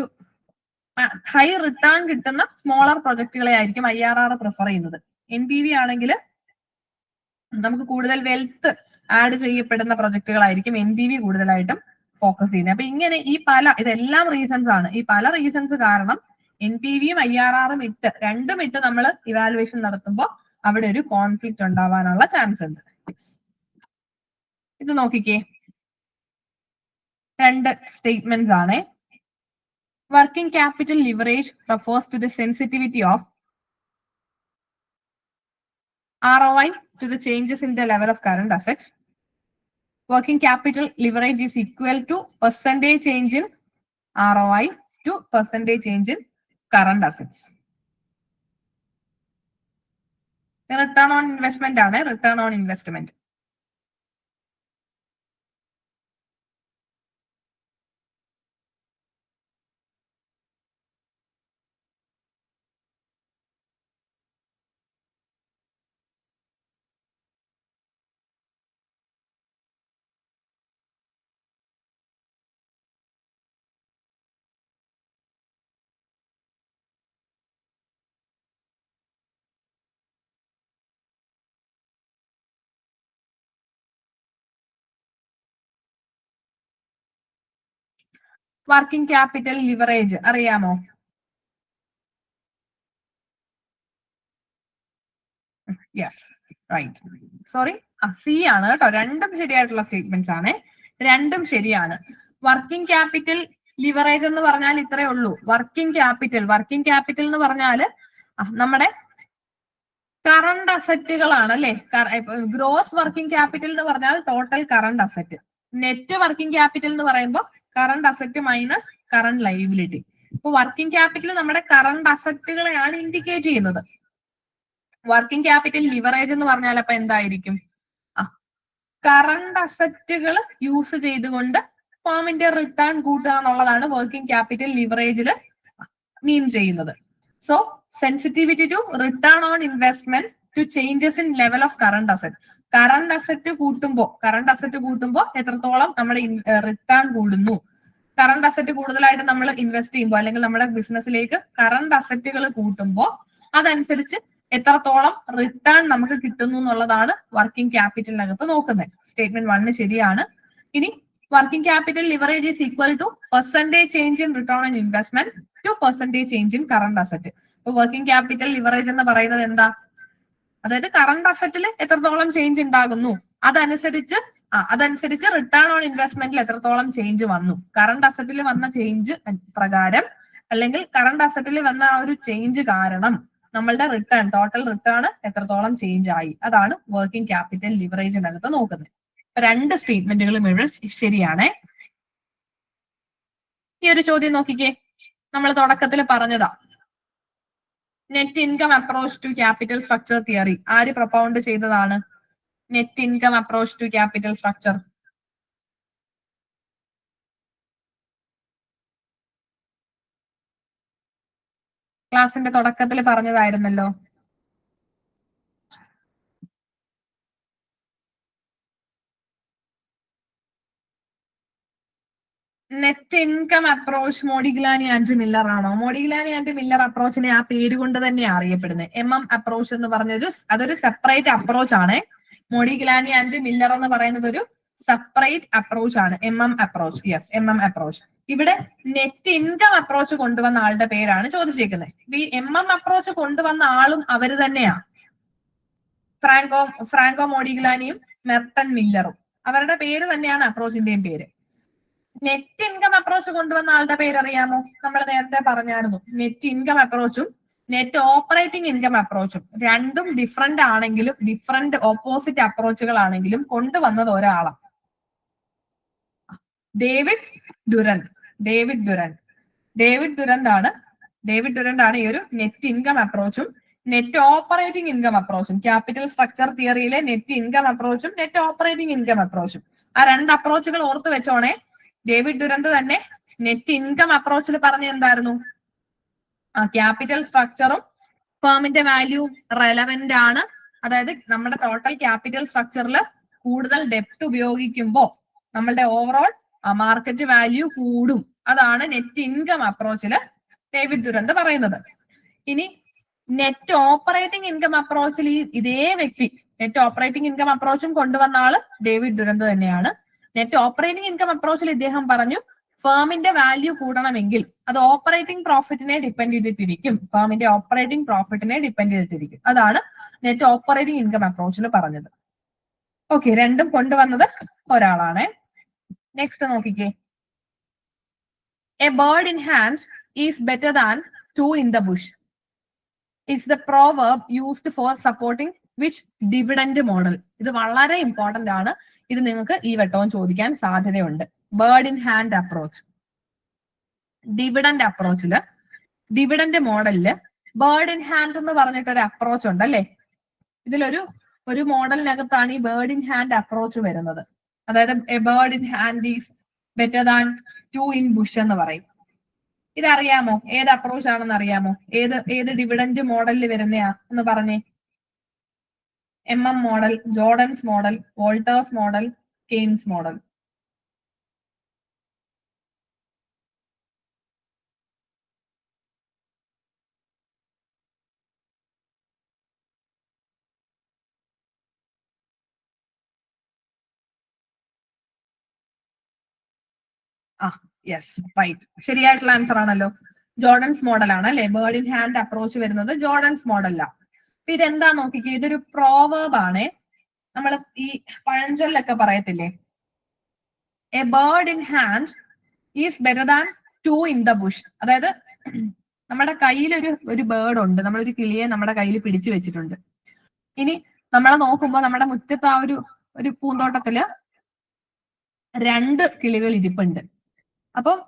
ഹൈ റിട്ടേൺ കിട്ടുന്ന സ്മോളർ പ്രൊജക്ടുകളെ ആയിരിക്കും IRR പ്രിഫർ ചെയ്യുന്നത്. NPV ആണെങ്കിൽ നമുക്ക് കൂടുതൽ വെൽത്ത് ആഡ് ചെയ്യപ്പെടുന്ന പ്രൊജക്ടുകളായിരിക്കും NPV കൂടുതലായിട്ടും ഫോക്കസ് ചെയ്യുന്നത്. അപ്പൊ ഇങ്ങനെ ഇതെല്ലാം റീസൺസ് ആണ്. ഈ പല റീസൺസ് കാരണം NPVയും IRRും രണ്ടും ഇട്ട് നമ്മൾ ഇവാലുവേഷൻ നടത്തുമ്പോൾ അവിടെ ഒരു കോൺഫ്ലിക്റ്റ് ഉണ്ടാവാനുള്ള ചാൻസ് ഉണ്ട്. ഇത് നോക്കിക്കേ, രണ്ട് സ്റ്റേറ്റ്മെന്റ്സ് ആണ്. Working capital leverage refers to the sensitivity of ROI to the changes in the level of current assets. Working capital leverage is equal to percentage change in ROI to percentage change in current assets. Return on investment ആണ്, return on investment. Working capital leverage അറിയാമോ? Yes, right. Sorry, C ആണ് കേട്ടോ. രണ്ടും ശരിയായിട്ടുള്ള statements ആണ്, രണ്ടും ശരിയാണ്. Working capital leverage എന്ന് പറഞ്ഞാൽ ഇത്രേ ഉള്ളൂ. വർക്കിംഗ് ക്യാപിറ്റൽ എന്ന് പറഞ്ഞാല് നമ്മുടെ കറണ്ട് അസറ്റുകളാണ് അല്ലെ. ഗ്രോസ് വർക്കിംഗ് ക്യാപിറ്റൽ എന്ന് പറഞ്ഞാൽ total current asset. Net working capital എന്ന് പറയുമ്പോൾ current asset minus current liability. ഇപ്പൊ വർക്കിംഗ് ക്യാപിറ്റൽ നമ്മുടെ കറണ്ട് അസറ്റുകളെയാണ് ഇൻഡിക്കേറ്റ് ചെയ്യുന്നത്. വർക്കിംഗ് ക്യാപിറ്റൽ ലിവറേജ് എന്ന് പറഞ്ഞാൽ അപ്പൊ എന്തായിരിക്കും? കറണ്ട് അസറ്റുകൾ യൂസ് ചെയ്തുകൊണ്ട് ഫേമിന്റെ റിട്ടേൺ കൂട്ടുക എന്നുള്ളതാണ് വർക്കിംഗ് ക്യാപിറ്റൽ ലിവറേജിൽ മീൻ ചെയ്യുന്നത്. So sensitivity to return on investment to changes in level of current asset. Current asset കൂട്ടുമ്പോ എത്രത്തോളം നമ്മുടെ റിട്ടേൺ കൂടുന്നു. കറണ്ട് അസറ്റ് കൂടുതലായിട്ട് നമ്മൾ ഇൻവെസ്റ്റ് ചെയ്യുമ്പോൾ അല്ലെങ്കിൽ നമ്മുടെ ബിസിനസ്സിലേക്ക് കറണ്ട് അസറ്റുകൾ കൂട്ടുമ്പോൾ അതനുസരിച്ച് എത്രത്തോളം റിട്ടേൺ നമുക്ക് കിട്ടുന്നു എന്നുള്ളതാണ് വർക്കിംഗ് ക്യാപിറ്റലിനകത്ത് നോക്കുന്നത്. സ്റ്റേറ്റ്മെന്റ് 1 ശരിയാണ്. ഇനി working capital leverage is equal two percentage change in return on investment two percentage change in current asset. ഇപ്പൊ വർക്കിംഗ് ക്യാപിറ്റൽ ലിവറേജ് എന്ന് പറയുന്നത് എന്താ? അതായത് കറണ്ട് അസറ്റിൽ എത്രത്തോളം ചേഞ്ച് ഉണ്ടാകുന്നു അതനുസരിച്ച് റിട്ടേൺ ഓൺ ഇൻവെസ്റ്റ്മെന്റിൽ എത്രത്തോളം ചേഞ്ച് വന്നു. കറണ്ട് അസറ്റിൽ വന്ന ചേഞ്ച് പ്രകാരം അല്ലെങ്കിൽ കറണ്ട് അസറ്റിൽ വന്ന ആ ഒരു ചേഞ്ച് കാരണം നമ്മളുടെ ടോട്ടൽ റിട്ടേൺ എത്രത്തോളം ചേഞ്ച് ആയി, അതാണ് വർക്കിംഗ് ക്യാപിറ്റൽ ലിവറേജിനകത്ത് നോക്കുന്നത്. രണ്ട് സ്റ്റേറ്റ്മെന്റുകളും ഇവിടെ ശരിയാണ്. ഈ ഒരു ചോദ്യം നോക്കിക്കേ, നമ്മൾ തുടക്കത്തിൽ പറഞ്ഞതാ. Net income approach to capital structure theory ആര് പ്രൊപ്പൗണ്ട് ചെയ്തതാണ്? Net income approach to capital structure. ക്ലാസിന്റെ തുടക്കത്തിൽ പറഞ്ഞതായിരുന്നല്ലോ. Net income approach Modigliani and Miller ആണോ? മോഡിഗ്ലാനി ആൻഡ് മില്ലർ അപ്രോച്ചിനെ ആ പേര് കൊണ്ട് തന്നെയാണ് അറിയപ്പെടുന്നത്. MM അപ്രോച്ച് എന്ന് പറഞ്ഞത് അതൊരു സെപ്പറേറ്റ് അപ്രോച്ച് ആണ്. മോഡിഗ്ലാനി ആൻഡ് മില്ലർ എന്ന് പറയുന്നത് ഒരു സെപ്പറേറ്റ് അപ്രോച്ച് ആണ്. MM approach. Yes, MM approach. ഇവിടെ നെറ്റ് ഇൻകം അപ്രോച്ച് കൊണ്ടുവന്ന ആളുടെ പേരാണ് ചോദിച്ചേക്കുന്നത്. ഈ MM അപ്രോച്ച് കൊണ്ടുവന്ന ആളും അവര് തന്നെയാണ്. ഫ്രാങ്കോ മോഡിഗ്ലാനിയും മെർട്ടൺ മില്ലറും അവരുടെ പേര് തന്നെയാണ് അപ്രോച്ചിന്റെയും പേര്. നെറ്റ് ഇൻകം അപ്രോച്ച് കൊണ്ടുവന്ന ആളുടെ പേര് അറിയാമോ? നമ്മൾ നേരത്തെ പറഞ്ഞായിരുന്നു. നെറ്റ് ഇൻകം അപ്രോച്ചും നെറ്റ് ഓപ്പറേറ്റിംഗ് ഇൻകം അപ്രോച്ചും രണ്ടും ഡിഫറെന്റ് ആണെങ്കിലും ഡിഫറെന്റ് ഓപ്പോസിറ്റ് അപ്രോച്ചുകൾ ആണെങ്കിലും കൊണ്ടുവന്നത് ഒരാളാണ്. ഡേവിഡ് ഡുറന്റ് ആണ് ഈ ഒരു നെറ്റ് ഇൻകം അപ്രോച്ചും നെറ്റ് ഓപ്പറേറ്റിംഗ് ഇൻകം അപ്രോച്ചും. ക്യാപിറ്റൽ സ്ട്രക്ചർ തിയറിയിലെ നെറ്റ് ഇൻകം അപ്രോച്ചും നെറ്റ് ഓപ്പറേറ്റിംഗ് ഇൻകം അപ്രോച്ചും ആ രണ്ട് അപ്രോച്ചുകൾ ഓർത്ത് വെച്ചോണേ. ഡേവിഡ് ഡുറന്റ് തന്നെ നെറ്റ് ഇൻകം അപ്രോച്ചിൽ പറഞ്ഞ എന്തായിരുന്നു? ക്യാപിറ്റൽ സ്ട്രക്ചറും ഫേമിന്റെ വാല്യൂ റെലവെന്റ് ആണ്. അതായത് നമ്മുടെ ടോട്ടൽ ക്യാപിറ്റൽ സ്ട്രക്ചറിൽ കൂടുതൽ ഡെപ്റ്റ് ഉപയോഗിക്കുമ്പോൾ നമ്മളുടെ ഓവറോൾ മാർക്കറ്റ് വാല്യൂ കൂടും. അതാണ് നെറ്റ് ഇൻകം അപ്രോച്ചില് ഡേവിഡ് ഡുറന്റ് പറയുന്നത്. ഇനി നെറ്റ് ഓപ്പറേറ്റിംഗ് ഇൻകം അപ്രോച്ചിൽ ഇതേ വ്യക്തി നെറ്റ് ഓപ്പറേറ്റിംഗ് ഇൻകം അപ്രോച്ചും കൊണ്ടുവന്ന ആള് ഡേവിഡ് ഡുറന്റ് തന്നെയാണ്. നെറ്റ് ഓപ്പറേറ്റിംഗ് ഇൻകം അപ്രോച്ചിൽ ഇദ്ദേഹം പറഞ്ഞു ഫേമിന്റെ വാല്യൂ കൂടണമെങ്കിൽ അത് ഓപ്പറേറ്റിംഗ് പ്രോഫിറ്റിനെ ഡിപ്പെൻഡ് ചെയ്തിട്ടിരിക്കും. ഫേമിന്റെ ഓപ്പറേറ്റിംഗ് പ്രോഫിറ്റിനെ ഡിപ്പെൻഡ് ചെയ്തിട്ടിരിക്കും. അതാണ് നെറ്റ് ഓപ്പറേറ്റിംഗ് ഇൻകം അപ്രോച്ചിൽ പറഞ്ഞത്. ഓക്കെ, രണ്ടും കൊണ്ടുവന്നത് ഒരാളാണ്. നെക്സ്റ്റ് നോക്കിക്കേ, A bird in hand is better than two in the Bush. It's the proverb used for supporting which dividend model. ഇത് വളരെ ഇമ്പോർട്ടന്റ് ആണ്. ഇത് നിങ്ങൾക്ക് ഈ വട്ടവും ചോദിക്കാൻ സാധ്യതയുണ്ട്. Bird in hand approach, dividend അപ്രോച്ചില്, ഡിവിഡന്റ് മോഡലില് ബേർഡ് ഇൻ ഹാൻഡ് എന്ന് പറഞ്ഞിട്ട് ഒരു അപ്രോച്ച് ഉണ്ട് അല്ലെ. ഇതിലൊരു മോഡലിനകത്താണ് ഈ ബേർഡ് ഇൻ ഹാൻഡ് അപ്രോച്ച് വരുന്നത്. അതായത് A bird in hand is better than two in Bush എന്ന് പറയും. ഇതറിയാമോ? ഏത് അപ്രോച്ച് ആണെന്ന് അറിയാമോ? ഏത് ഡിവിഡന്റ് മോഡലിൽ വരുന്നയാ എന്ന് പറഞ്ഞേ. MM model, Gordon's model, Walter's model, Keynes model. Yes, right, ശരിയായിട്ടുള്ള ആൻസർ ആണല്ലോ. ജോർഡൻസ് മോഡൽ ആണ് അല്ലെ. ബേർഡ് ഇൻ ഹാൻഡ് അപ്രോച്ച് വരുന്നത് ജോർഡൻസ് മോഡലിലാണ്. അപ്പൊ ഇതെന്താ നോക്കിക്കേ, ഇതൊരു പ്രോവർബ് ആണ്. നമ്മൾ ഈ പഴഞ്ചൊല്ലൊക്കെ പറയത്തില്ലേ, A bird in hand is better than two in the Bush. അതായത് നമ്മുടെ കയ്യിൽ ഒരു ബേർഡ് ഉണ്ട്, നമ്മളൊരു കിളിയെ നമ്മുടെ കയ്യിൽ പിടിച്ചു വെച്ചിട്ടുണ്ട്. ഇനി നമ്മളെ നോക്കുമ്പോൾ നമ്മുടെ മുറ്റത്ത് ആ ഒരു പൂന്തോട്ടത്തില് 2 കിളികൾ ഇരിപ്പുണ്ട്. അപ്പം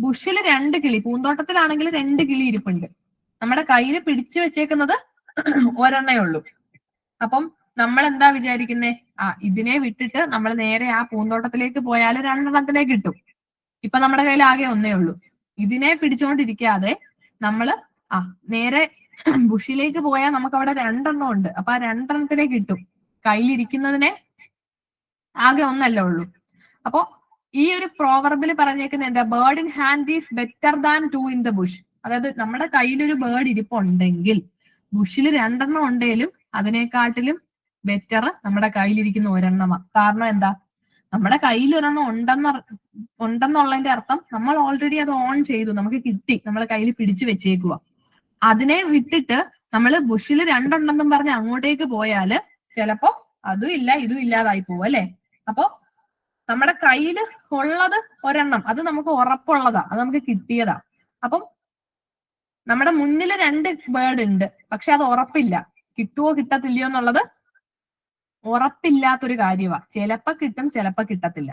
ബുഷിൽ 2 കിളി, പൂന്തോട്ടത്തിലാണെങ്കിൽ 2 കിളി ഇരിപ്പുണ്ട്. നമ്മുടെ കയ്യിൽ പിടിച്ചു വെച്ചേക്കുന്നത് ഒരെണ്ണേ ഉള്ളൂ. അപ്പം നമ്മൾ എന്താ വിചാരിക്കുന്നേ, ഇതിനെ വിട്ടിട്ട് നമ്മൾ നേരെ ആ പൂന്തോട്ടത്തിലേക്ക് പോയാൽ 2 എണ്ണത്തിലേക്ക് കിട്ടും. ഇപ്പൊ നമ്മുടെ കയ്യിൽ ആകെ ഒന്നേ ഉള്ളൂ. ഇതിനെ പിടിച്ചുകൊണ്ടിരിക്കാതെ നമ്മള് നേരെ ബുഷിലേക്ക് പോയാൽ നമുക്ക് അവിടെ 2 എണ്ണം ഉണ്ട്. അപ്പൊ ആ 2 എണ്ണത്തിലേക്ക് കിട്ടും. കയ്യിലിരിക്കുന്നതിനെ ആകെ ഒന്നല്ലേ ഉള്ളൂ. അപ്പോ ഈ ഒരു പ്രോവർബിൽ പറഞ്ഞേക്കുന്ന എന്താ, bird in hand is better than two in the Bush. അതായത് നമ്മുടെ കയ്യിലൊരു ബേർഡ് ഇരിപ്പുണ്ടെങ്കിൽ ബുഷിൽ 2 എണ്ണം ഉണ്ടെങ്കിലും അതിനെക്കാട്ടിലും ബെറ്റർ നമ്മുടെ കയ്യിലിരിക്കുന്ന ഒരെണ്ണമാണ്. കാരണം എന്താ, നമ്മുടെ കയ്യിൽ ഒരെണ്ണം ഉണ്ടെന്നുള്ളതിന്റെ അർത്ഥം നമ്മൾ ഓൾറെഡി അത് ഓൺ ചെയ്തു, നമുക്ക് കിട്ടി, നമ്മളെ കയ്യിൽ പിടിച്ചു വെച്ചേക്കുക. അതിനെ വിട്ടിട്ട് നമ്മൾ ബുഷിൽ 2 ഉണ്ടെന്നും പറഞ്ഞ് അങ്ങോട്ടേക്ക് പോയാല് ചിലപ്പോ അതും ഇല്ല ഇതും ഇല്ലാതായി പോവും അല്ലെ. അപ്പൊ നമ്മുടെ കയ്യിൽ ഉള്ളത് ഒരെണ്ണം, അത് നമുക്ക് ഉറപ്പുള്ളതാ, അത് നമുക്ക് കിട്ടിയതാ. അപ്പം നമ്മുടെ മുന്നിൽ 2 ബേർഡ് ഉണ്ട്, പക്ഷെ അത് ഉറപ്പില്ല, കിട്ടുവോ കിട്ടത്തില്ലയോ എന്നുള്ളത് ഉറപ്പില്ലാത്തൊരു കാര്യമാണ്. ചിലപ്പോ കിട്ടും, ചിലപ്പോ കിട്ടത്തില്ല.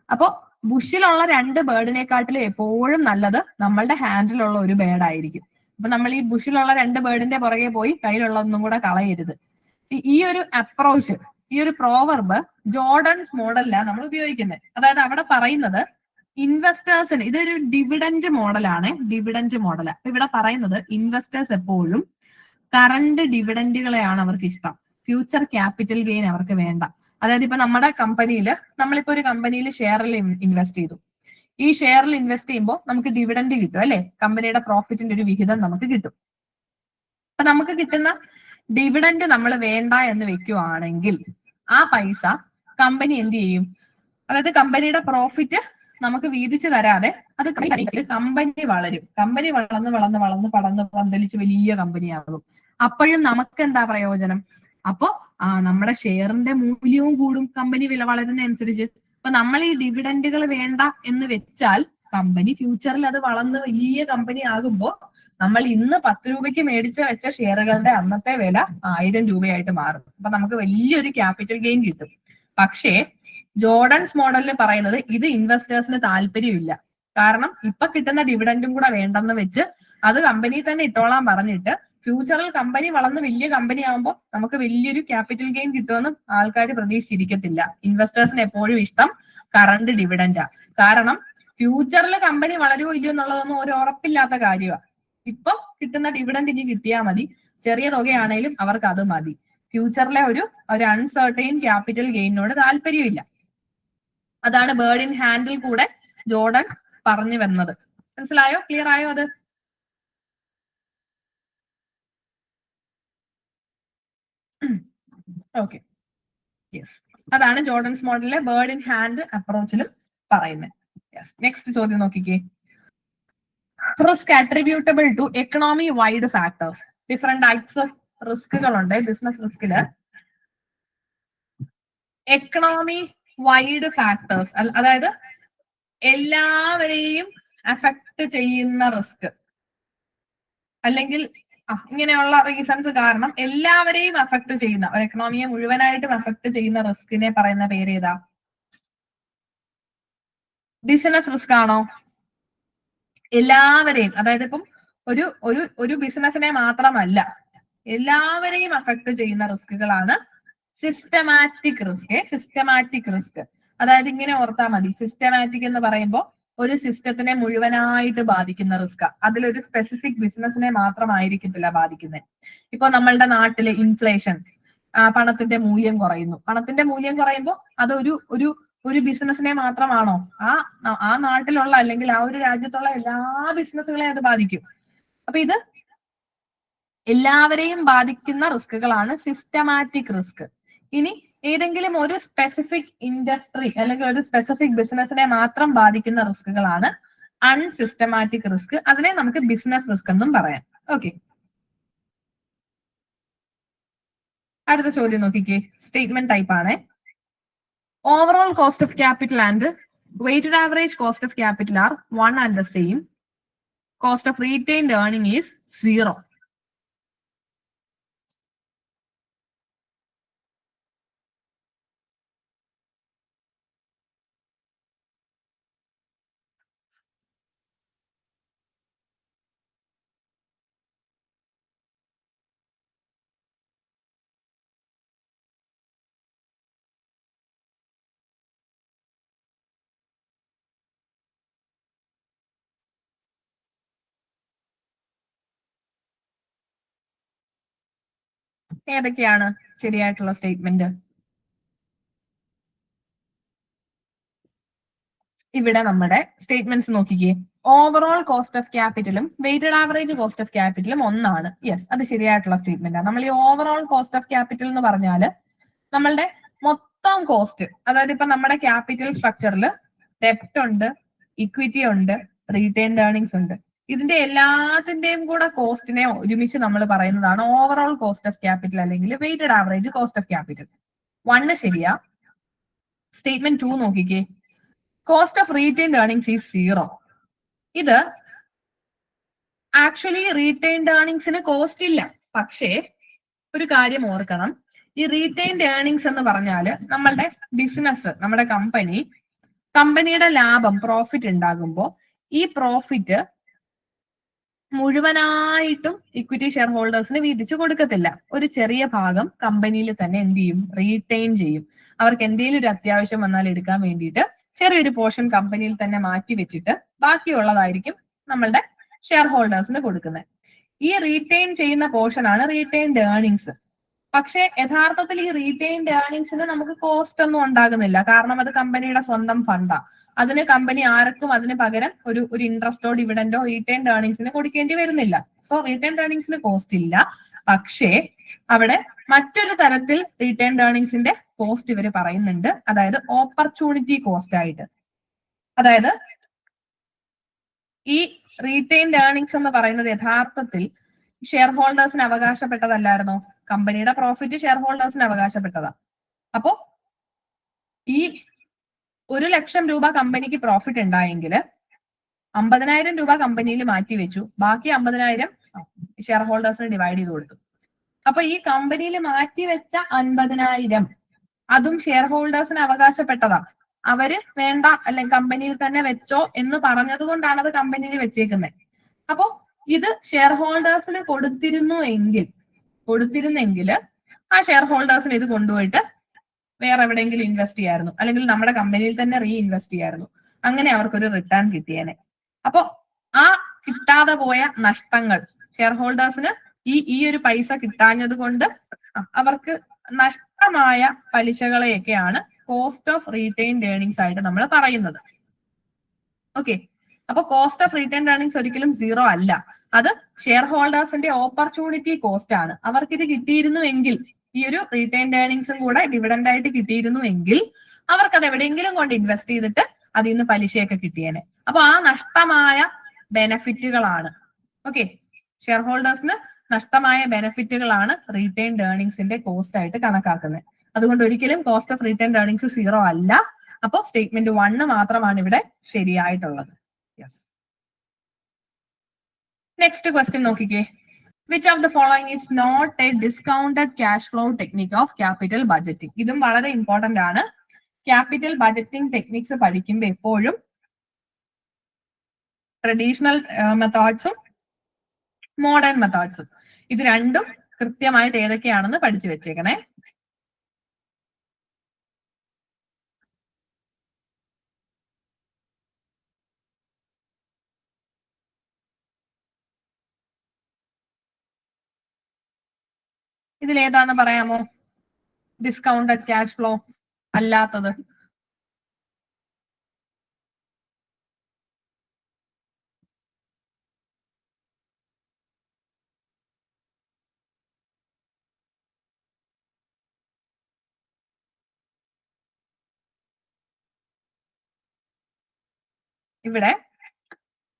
അപ്പൊ ബുഷിലുള്ള 2 ബേർഡിനെക്കാട്ടിലും എപ്പോഴും നല്ലത് നമ്മളുടെ ഹാൻഡിലുള്ള ഒരു ബേർഡ് ആയിരിക്കും. അപ്പൊ നമ്മൾ ഈ ബുഷിലുള്ള 2 ബേർഡിന്റെ പുറകെ പോയി കയ്യിലുള്ള ഒന്നും കൂടെ കളയരുത്. ഈ ഒരു അപ്രോച്ച്, ഈ ഒരു പ്രോവർബ് ജോർഡൻസ് മോഡലിലാണ് നമ്മൾ ഉപയോഗിക്കുന്നത്. അതായത് അവിടെ പറയുന്നത് ഇൻവെസ്റ്റേഴ്സിന്, ഇതൊരു ഡിവിഡന്റ് മോഡലാണ്, ഡിവിഡന്റ് മോഡൽ. അപ്പൊ ഇവിടെ പറയുന്നത് ഇൻവെസ്റ്റേഴ്സ് എപ്പോഴും കറണ്ട് ഡിവിഡന്റുകളെയാണ് അവർക്ക് ഇഷ്ടം, ഫ്യൂച്ചർ ക്യാപിറ്റൽ ഗെയിൻ അവർക്ക് വേണ്ട. അതായത് ഇപ്പൊ നമ്മുടെ കമ്പനിയിൽ, നമ്മളിപ്പോ ഒരു കമ്പനിയിൽ ഷെയറിൽ ഇൻവെസ്റ്റ് ചെയ്തു. ഈ ഷെയറിൽ ഇൻവെസ്റ്റ് ചെയ്യുമ്പോൾ നമുക്ക് ഡിവിഡന്റ് കിട്ടും അല്ലെ, കമ്പനിയുടെ പ്രോഫിറ്റിന്റെ ഒരു വിഹിതം നമുക്ക് കിട്ടും. അപ്പൊ നമുക്ക് കിട്ടുന്ന ഡിവിഡന്റ് നമ്മൾ വേണ്ട എന്ന് വെക്കുവാണെങ്കിൽ ആ പൈസ കമ്പനി എന്ത് ചെയ്യും, അതായത് കമ്പനിയുടെ പ്രോഫിറ്റ് നമുക്ക് വീതിച്ചു തരാതെ അത് കമ്പനി വളരും. കമ്പനി വളർന്ന് വളർന്ന് വളർന്ന് പടന്ന് പന്തലിച്ച് വലിയ കമ്പനിയാകും. അപ്പോഴും നമുക്ക് എന്താ പ്രയോജനം? അപ്പോ നമ്മുടെ ഷെയറിന്റെ മൂല്യവും കൂടും കമ്പനി വില വളരുന്നതനുസരിച്ച്. അപ്പൊ നമ്മൾ ഈ ഡിവിഡന്റുകൾ വേണ്ട എന്ന് വെച്ചാൽ കമ്പനി ഫ്യൂച്ചറിൽ അത് വളർന്ന് വലിയ കമ്പനി ആകുമ്പോൾ നമ്മൾ ഇന്ന് 10 രൂപയ്ക്ക് മേടിച്ച് വെച്ച ഷെയറുകളുടെ അന്നത്തെ വില 1000 രൂപയായിട്ട് മാറും. അപ്പൊ നമുക്ക് വലിയൊരു ക്യാപിറ്റൽ ഗെയിൻ കിട്ടും. പക്ഷേ ജോർഡൻസ് മോഡലിൽ പറയുന്നത് ഇത് ഇൻവെസ്റ്റേഴ്സിന് താല്പര്യമില്ല. കാരണം ഇപ്പൊ കിട്ടുന്ന ഡിവിഡന്റും കൂടെ വേണ്ടെന്ന് വെച്ച് അത് കമ്പനി തന്നെ ഇട്ടോളാൻ പറഞ്ഞിട്ട് ഫ്യൂച്ചറിൽ കമ്പനി വളർന്ന് വലിയ കമ്പനി ആകുമ്പോൾ നമുക്ക് വലിയൊരു ക്യാപിറ്റൽ ഗെയിൻ കിട്ടുമെന്ന് ആൾക്കാർ പ്രതീക്ഷിച്ചിരിക്കത്തില്ല. ഇൻവെസ്റ്റേഴ്സിന് എപ്പോഴും ഇഷ്ടം കറണ്ട് ഡിവിഡന്റാ. കാരണം ഫ്യൂച്ചറിൽ കമ്പനി വളരുമോ ഇല്ലയോ എന്നുള്ളതൊന്നും ഒരു ഉറപ്പില്ലാത്ത കാര്യമാണ്. ഇപ്പൊ കിട്ടുന്ന ഡിവിഡന്റ് ഇനി കിട്ടിയാൽ മതി, ചെറിയ തുകയാണേലും അവർക്ക് അത് മതി. ഫ്യൂച്ചറിലെ ഒരു അൺസർട്ടൈൻ ക്യാപിറ്റൽ ഗെയിനോട് താല്പര്യമില്ല. അതാണ് ബേർഡ് ഇൻ ഹാൻഡിൽ കൂടെ ജോർഡൻ പറഞ്ഞു വന്നത്. മനസ്സിലായോ? ക്ലിയർ ആയോ അത്? ഓക്കെ, യെസ്, അതാണ് ജോർഡൻസ് മോഡലിലെ ബേർഡ് ഇൻ ഹാൻഡ് അപ്രോച്ചിലും പറയുന്നത്. യെസ്, നെക്സ്റ്റ് ചോദ്യം നോക്കിക്കേ. Risk attributable to economy wide factors. Different types of റിസ്കുകളുണ്ട് ബിസിനസ് റിസ്കില്. എക്കണോമി വൈഡ് ഫാക്ടേഴ്സ്, അതായത് എല്ലാവരെയും അഫക്ട് ചെയ്യുന്ന റിസ്ക്, അല്ലെങ്കിൽ ഇങ്ങനെയുള്ള റീസൺസ് കാരണം എല്ലാവരെയും അഫക്ട് ചെയ്യുന്ന, ഒരു എക്കണോമിയെ മുഴുവനായിട്ടും അഫക്ട് ചെയ്യുന്ന റിസ്കിനെ പറയുന്ന പേര് ഏതാ? ബിസിനസ് റിസ്ക് ആണോ? എല്ലാവരെയും, അതായത് ഇപ്പം ഒരു ഒരു ഒരു ബിസിനസിനെ മാത്രമല്ല, എല്ലാവരെയും അഫക്ട് ചെയ്യുന്ന റിസ്കുകളാണ് സിസ്റ്റമാറ്റിക് റിസ്ക്. സിസ്റ്റമാറ്റിക് റിസ്ക് അതായത് ഇങ്ങനെ ഓർത്താൽ മതി, സിസ്റ്റമാറ്റിക് എന്ന് പറയുമ്പോൾ ഒരു സിസ്റ്റത്തിനെ മുഴുവനായിട്ട് ബാധിക്കുന്ന റിസ്ക്. അതിലൊരു സ്പെസിഫിക് ബിസിനസിനെ മാത്രമായിരിക്കത്തില്ല ബാധിക്കുന്നത്. ഇപ്പൊ നമ്മളുടെ നാട്ടില് ഇൻഫ്ലേഷൻ, പണത്തിന്റെ മൂല്യം കുറയുന്നു. പണത്തിന്റെ മൂല്യം കുറയുമ്പോൾ അത് ഒരു ബിസിനസിനെ മാത്രമാണോ? ആ നാട്ടിലുള്ള അല്ലെങ്കിൽ ആ ഒരു രാജ്യത്തുള്ള എല്ലാ ബിസിനസ്സുകളെയും അത് ബാധിക്കും. അപ്പൊ ഇത് എല്ലാവരെയും ബാധിക്കുന്ന റിസ്കുകളാണ് സിസ്റ്റമാറ്റിക് റിസ്ക്. ഇനി ഏതെങ്കിലും ഒരു സ്പെസിഫിക് ഇൻഡസ്ട്രി അല്ലെങ്കിൽ ഒരു സ്പെസിഫിക് ബിസിനസിനെ മാത്രം ബാധിക്കുന്ന റിസ്കുകളാണ് അൺസിസ്റ്റമാറ്റിക് റിസ്ക്. അതിനെ നമുക്ക് ബിസിനസ് റിസ്ക് എന്നും പറയാം. ഓക്കെ, അടുത്ത ചോദ്യം നോക്കിക്കേ, സ്റ്റേറ്റ്മെന്റ് ടൈപ്പ് ആണ്. Overall cost of capital and weighted average cost of capital are one and the same. Cost of retained earning is 0. ഏതൊക്കെയാണ് ശരിയായിട്ടുള്ള സ്റ്റേറ്റ്മെന്റ്? ഇവിടെ നമ്മുടെ സ്റ്റേറ്റ്മെന്റ്സ് നോക്കിക്കേ. ഓവറോൾ കോസ്റ്റ് ഓഫ് ക്യാപിറ്റലും വെയ്റ്റഡ് ആവറേജ് കോസ്റ്റ് ഓഫ് ക്യാപിറ്റലും ഒന്നാണ്. Yes, അത് ശരിയായിട്ടുള്ള സ്റ്റേറ്റ്മെന്റ് ആണ്. നമ്മൾ ഈ ഓവറോൾ കോസ്റ്റ് ഓഫ് ക്യാപിറ്റൽ എന്ന് പറഞ്ഞാൽ നമ്മളുടെ മൊത്തം കോസ്റ്റ്, അതായത് ഇപ്പൊ നമ്മുടെ ക്യാപിറ്റൽ സ്ട്രക്ചറിൽ ഡെപ്റ്റ് ഉണ്ട്, ഇക്വിറ്റി ഉണ്ട്, റീറ്റെയിൻഡ് ഏർണിംഗ്സ് ഉണ്ട്. ഇതിന്റെ എല്ലാത്തിന്റെയും കൂടെ കോസ്റ്റിനെ ഒരുമിച്ച് നമ്മൾ പറയുന്നതാണ് ഓവറോൾ കോസ്റ്റ് ഓഫ് ക്യാപിറ്റൽ അല്ലെങ്കിൽ weighted average cost of capital. 1 ശരിയാ. സ്റ്റേറ്റ്മെന്റ് 2 നോക്കിക്കേ. Cost of retained earnings is 0. ഇത് ആക്ച്വലി റീറ്റെയിൻഡ് ഏർണിംഗ്സിന് കോസ്റ്റ് ഇല്ല. പക്ഷേ ഒരു കാര്യം ഓർക്കണം, ഈ റീറ്റെയിൻഡ് ഏർണിംഗ്സ് എന്ന് പറഞ്ഞാൽ നമ്മളുടെ ബിസിനസ്, നമ്മുടെ കമ്പനിയുടെ ലാഭം, പ്രോഫിറ്റ് ഉണ്ടാകുമ്പോൾ ഈ പ്രോഫിറ്റ് മുഴുവനായിട്ടും ഇക്വിറ്റി ഷെയർ ഹോൾഡേഴ്സിന് വീതിച്ചു കൊടുക്കത്തില്ല. ഒരു ചെറിയ ഭാഗം കമ്പനിയിൽ തന്നെ എന്ത് ചെയ്യും? റീറ്റെയിൻ ചെയ്യും. അവർക്ക് എന്തെങ്കിലും ഒരു അത്യാവശ്യം വന്നാൽ എടുക്കാൻ വേണ്ടിയിട്ട് ചെറിയൊരു പോർഷൻ കമ്പനിയിൽ തന്നെ മാറ്റി വെച്ചിട്ട് ബാക്കിയുള്ളതായിരിക്കും നമ്മളുടെ ഷെയർ ഹോൾഡേഴ്സിന് കൊടുക്കുന്നത്. ഈ റീറ്റെയിൻ ചെയ്യുന്ന പോർഷൻ ആണ് റീറ്റെയിൻഡ് ഏർണിംഗ്സ്. പക്ഷേ യഥാർത്ഥത്തിൽ ഈ റീറ്റെയിൻഡ് ഏർണിംഗ്സിന് നമുക്ക് കോസ്റ്റ് ഒന്നും ഉണ്ടാകുന്നില്ല. കാരണം അത് കമ്പനിയുടെ സ്വന്തം ഫണ്ടാ. അതിന് കമ്പനി ആർക്കും അതിന് പകരം ഒരു ഇൻട്രസ്റ്റോ ഡിവിഡൻഡോ റീറ്റെയിൻഡ് ഏർണിംഗ്സിന് കൊടുക്കേണ്ടി വരുന്നില്ല. സോ റീറ്റെയിൻഡ് ഏർണിംഗ്സിന് കോസ്റ്റ് ഇല്ല. പക്ഷേ അവിടെ മറ്റൊരു തരത്തിൽ റീറ്റെയിൻഡ് ഏർണിംഗ്സിന്റെ കോസ്റ്റ് ഇവർ പറയുന്നുണ്ട്, അതായത് ഓപ്പർച്യൂണിറ്റി കോസ്റ്റ് ആയിട്ട്. അതായത് ഈ റീറ്റെയിൻഡ് ഏർണിംഗ്സ് എന്ന് പറയുന്നത് യഥാർത്ഥത്തിൽ ഷെയർ ഹോൾഡേഴ്സിന് അവകാശപ്പെട്ടതല്ലായിരുന്നോ? കമ്പനിയുടെ പ്രോഫിറ്റ് ഷെയർ ഹോൾഡേഴ്സിന് അവകാശപ്പെട്ടതാ. അപ്പോ ഈ 1,00,000 രൂപ കമ്പനിക്ക് പ്രോഫിറ്റ് ഉണ്ടായെങ്കിൽ 50,000 രൂപ കമ്പനിയിൽ മാറ്റി വെച്ചു, ബാക്കി 50,000 ഷെയർ ഹോൾഡേഴ്സിന് ഡിവൈഡ് ചെയ്ത് കൊടുത്തു. അപ്പൊ ഈ കമ്പനിയിൽ മാറ്റി വെച്ച 50,000 അതും ഷെയർ ഹോൾഡേഴ്സിന് അവകാശപ്പെട്ടതാ. അവര് വേണ്ട, അല്ലെങ്കിൽ കമ്പനിയിൽ തന്നെ വെച്ചോ എന്ന് പറഞ്ഞത് കൊണ്ടാണ് അത് കമ്പനിയിൽ വെച്ചേക്കുന്നത്. അപ്പോ ഇത് ഷെയർ ഹോൾഡേഴ്സിന് കൊടുത്തിരുന്നെങ്കിൽ ആ ഷെയർ ഹോൾഡേഴ്സിന് ഇത് കൊണ്ടുപോയിട്ട് വേറെ എവിടെയെങ്കിലും ഇൻവെസ്റ്റ് ചെയ്യായിരുന്നു, അല്ലെങ്കിൽ നമ്മുടെ കമ്പനിയിൽ തന്നെ റീഇൻവെസ്റ്റ് ചെയ്യായിരുന്നു. അങ്ങനെ അവർക്കൊരു റിട്ടേൺ കിട്ടിയേനെ. അപ്പൊ ആ കിട്ടാതെ പോയ നഷ്ടങ്ങൾ ഷെയർ ഹോൾഡേഴ്സിന് ഈ ഒരു പൈസ കിട്ടാഞ്ഞത് കൊണ്ട് അവർക്ക് നഷ്ടമായ പലിശകളെയൊക്കെയാണ് കോസ്റ്റ് ഓഫ് റീറ്റെയിൻഡ് ഏർണിംഗ്സ് ആയിട്ട് നമ്മൾ പറയുന്നത്. ഓക്കെ, അപ്പൊ കോസ്റ്റ് ഓഫ് റീറ്റെയിൻഡ് ഏർണിംഗ്സ് ഒരിക്കലും 0 അല്ല. അത് ഷെയർ ഹോൾഡേഴ്സിന്റെ ഓപ്പർച്യൂണിറ്റി കോസ്റ്റ് ആണ്. അവർക്ക് ഇത് കിട്ടിയിരുന്നുവെങ്കിൽ, ഈ ഒരു റീറ്റെയിൻഡ് ഏർണിംഗ്സും കൂടെ ഡിവിഡൻഡ് ആയിട്ട് കിട്ടിയിരുന്നുവെങ്കിൽ അവർക്ക് അത് എവിടെയെങ്കിലും കൊണ്ട് ഇൻവെസ്റ്റ് ചെയ്തിട്ട് അതിൽ നിന്ന് പലിശയൊക്കെ കിട്ടിയേനെ. അപ്പൊ ആ നഷ്ടമായ ബെനഫിറ്റുകളാണ്, ഓക്കെ, ഷെയർ ഹോൾഡേഴ്സിന് നഷ്ടമായ ബെനഫിറ്റുകളാണ് റീറ്റെയിൻഡ് ഏർണിംഗ്സിന്റെ കോസ്റ്റ് ആയിട്ട് കണക്കാക്കുന്നത്. അതുകൊണ്ട് ഒരിക്കലും കോസ്റ്റ് ഓഫ് റിട്ടേൺ ഏർണിംഗ്സ് 0 അല്ല. അപ്പോൾ സ്റ്റേറ്റ്മെന്റ് 1 മാത്രമാണ് ഇവിടെ ശരിയായിട്ടുള്ളത്. യെസ്. നെക്സ്റ്റ് ക്വസ്റ്റ്യൻ നോക്കിക്കേ. Which of the following is not a discounted cash flow technique of capital budgeting? ഇതും വളരെ ഇമ്പോർട്ടന്റ് ആണ്. ക്യാപിറ്റൽ ബജറ്റിംഗ് ടെക്നിക്സ് പഠിക്കുമ്പോൾ എപ്പോഴും ട്രഡീഷണൽ മെത്തേഡ്സും മോഡേൺ മെത്തേഡ്സും ഇത് രണ്ടും കൃത്യമായിട്ട് ഏതൊക്കെയാണെന്ന് പഠിച്ചു വെച്ചേക്കണേ. ഇതിലേതാന്ന് പറയാമോ? ഡിസ്കൗണ്ടഡ് ക്യാഷ് ഫ്ലോ അല്ലാത്തത്. ഇവിടെ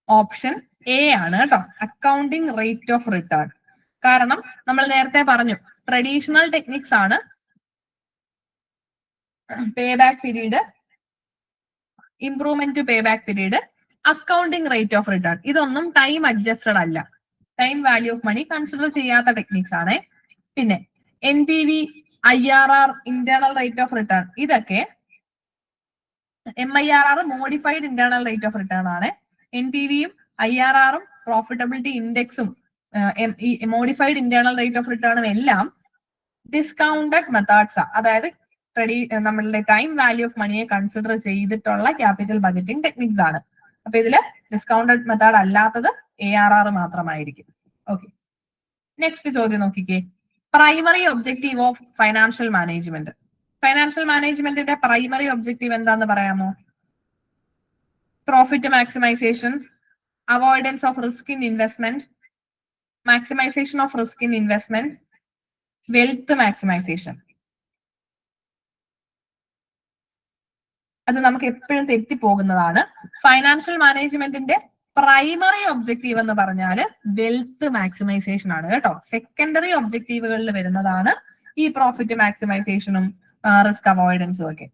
ഓപ്ഷൻ എ ആണ് കേട്ടോ, അക്കൗണ്ടിങ് റേറ്റ് ഓഫ് റിട്ടേൺ. കാരണം നമ്മൾ നേരത്തെ പറഞ്ഞു ട്രഡീഷണൽ ടെക്നിക്സ് ആണ് pay back period, improvement to pay back period, accounting rate of return. ഇതൊന്നും ടൈം അഡ്ജസ്റ്റഡ് അല്ല, time value of money consider ചെയ്യാത്ത ടെക്നിക്സ് ആണ്. പിന്നെ NPV, IRR, internal rate of return, ഇതൊക്കെ MIRR modified internal rate of return ആണ്. NPVയും IRRഉം profitability index modified internal rate of റിട്ടേണും എല്ലാം ഡിസ്കൗണ്ടഡ് മെത്തേഡ്സ്, അതായത് നമ്മളുടെ ടൈം വാല്യൂ ഓഫ് മണിയെ കൺസിഡർ ചെയ്തിട്ടുള്ള ക്യാപിറ്റൽ ബജറ്റിംഗ് ടെക്നിക്സ് ആണ്. അപ്പൊ ഇതില് ഡിസ്കൗണ്ടഡ് മെത്തേഡ് അല്ലാത്തത് ARR മാത്രമായിരിക്കും. ഓക്കെ, നെക്സ്റ്റ് ചോദ്യം നോക്കിക്കേ. Primary objective of financial management. Financial മാനേജ്മെന്റിന്റെ പ്രൈമറി ഒബ്ജക്റ്റീവ് എന്താന്ന് പറയാമോ? Profit maximisation, avoidance of risk in investment, maximisation of risk in investment, wealth maximisation. അത് നമുക്ക് എപ്പോഴും തെറ്റിപ്പോകുന്നതാണ്. ഫൈനാൻഷ്യൽ മാനേജ്മെന്റിന്റെ പ്രൈമറി ഒബ്ജക്റ്റീവ് എന്ന് പറഞ്ഞാൽ വെൽത്ത് മാക്സിമൈസേഷൻ ആണ് കേട്ടോ. സെക്കൻഡറി ഒബ്ജക്റ്റീവുകളിൽ വരുന്നതാണ് ഈ പ്രോഫിറ്റ് മാക്സിമൈസേഷനും റിസ്ക് അവോയ്ഡൻസും ഒക്കെ.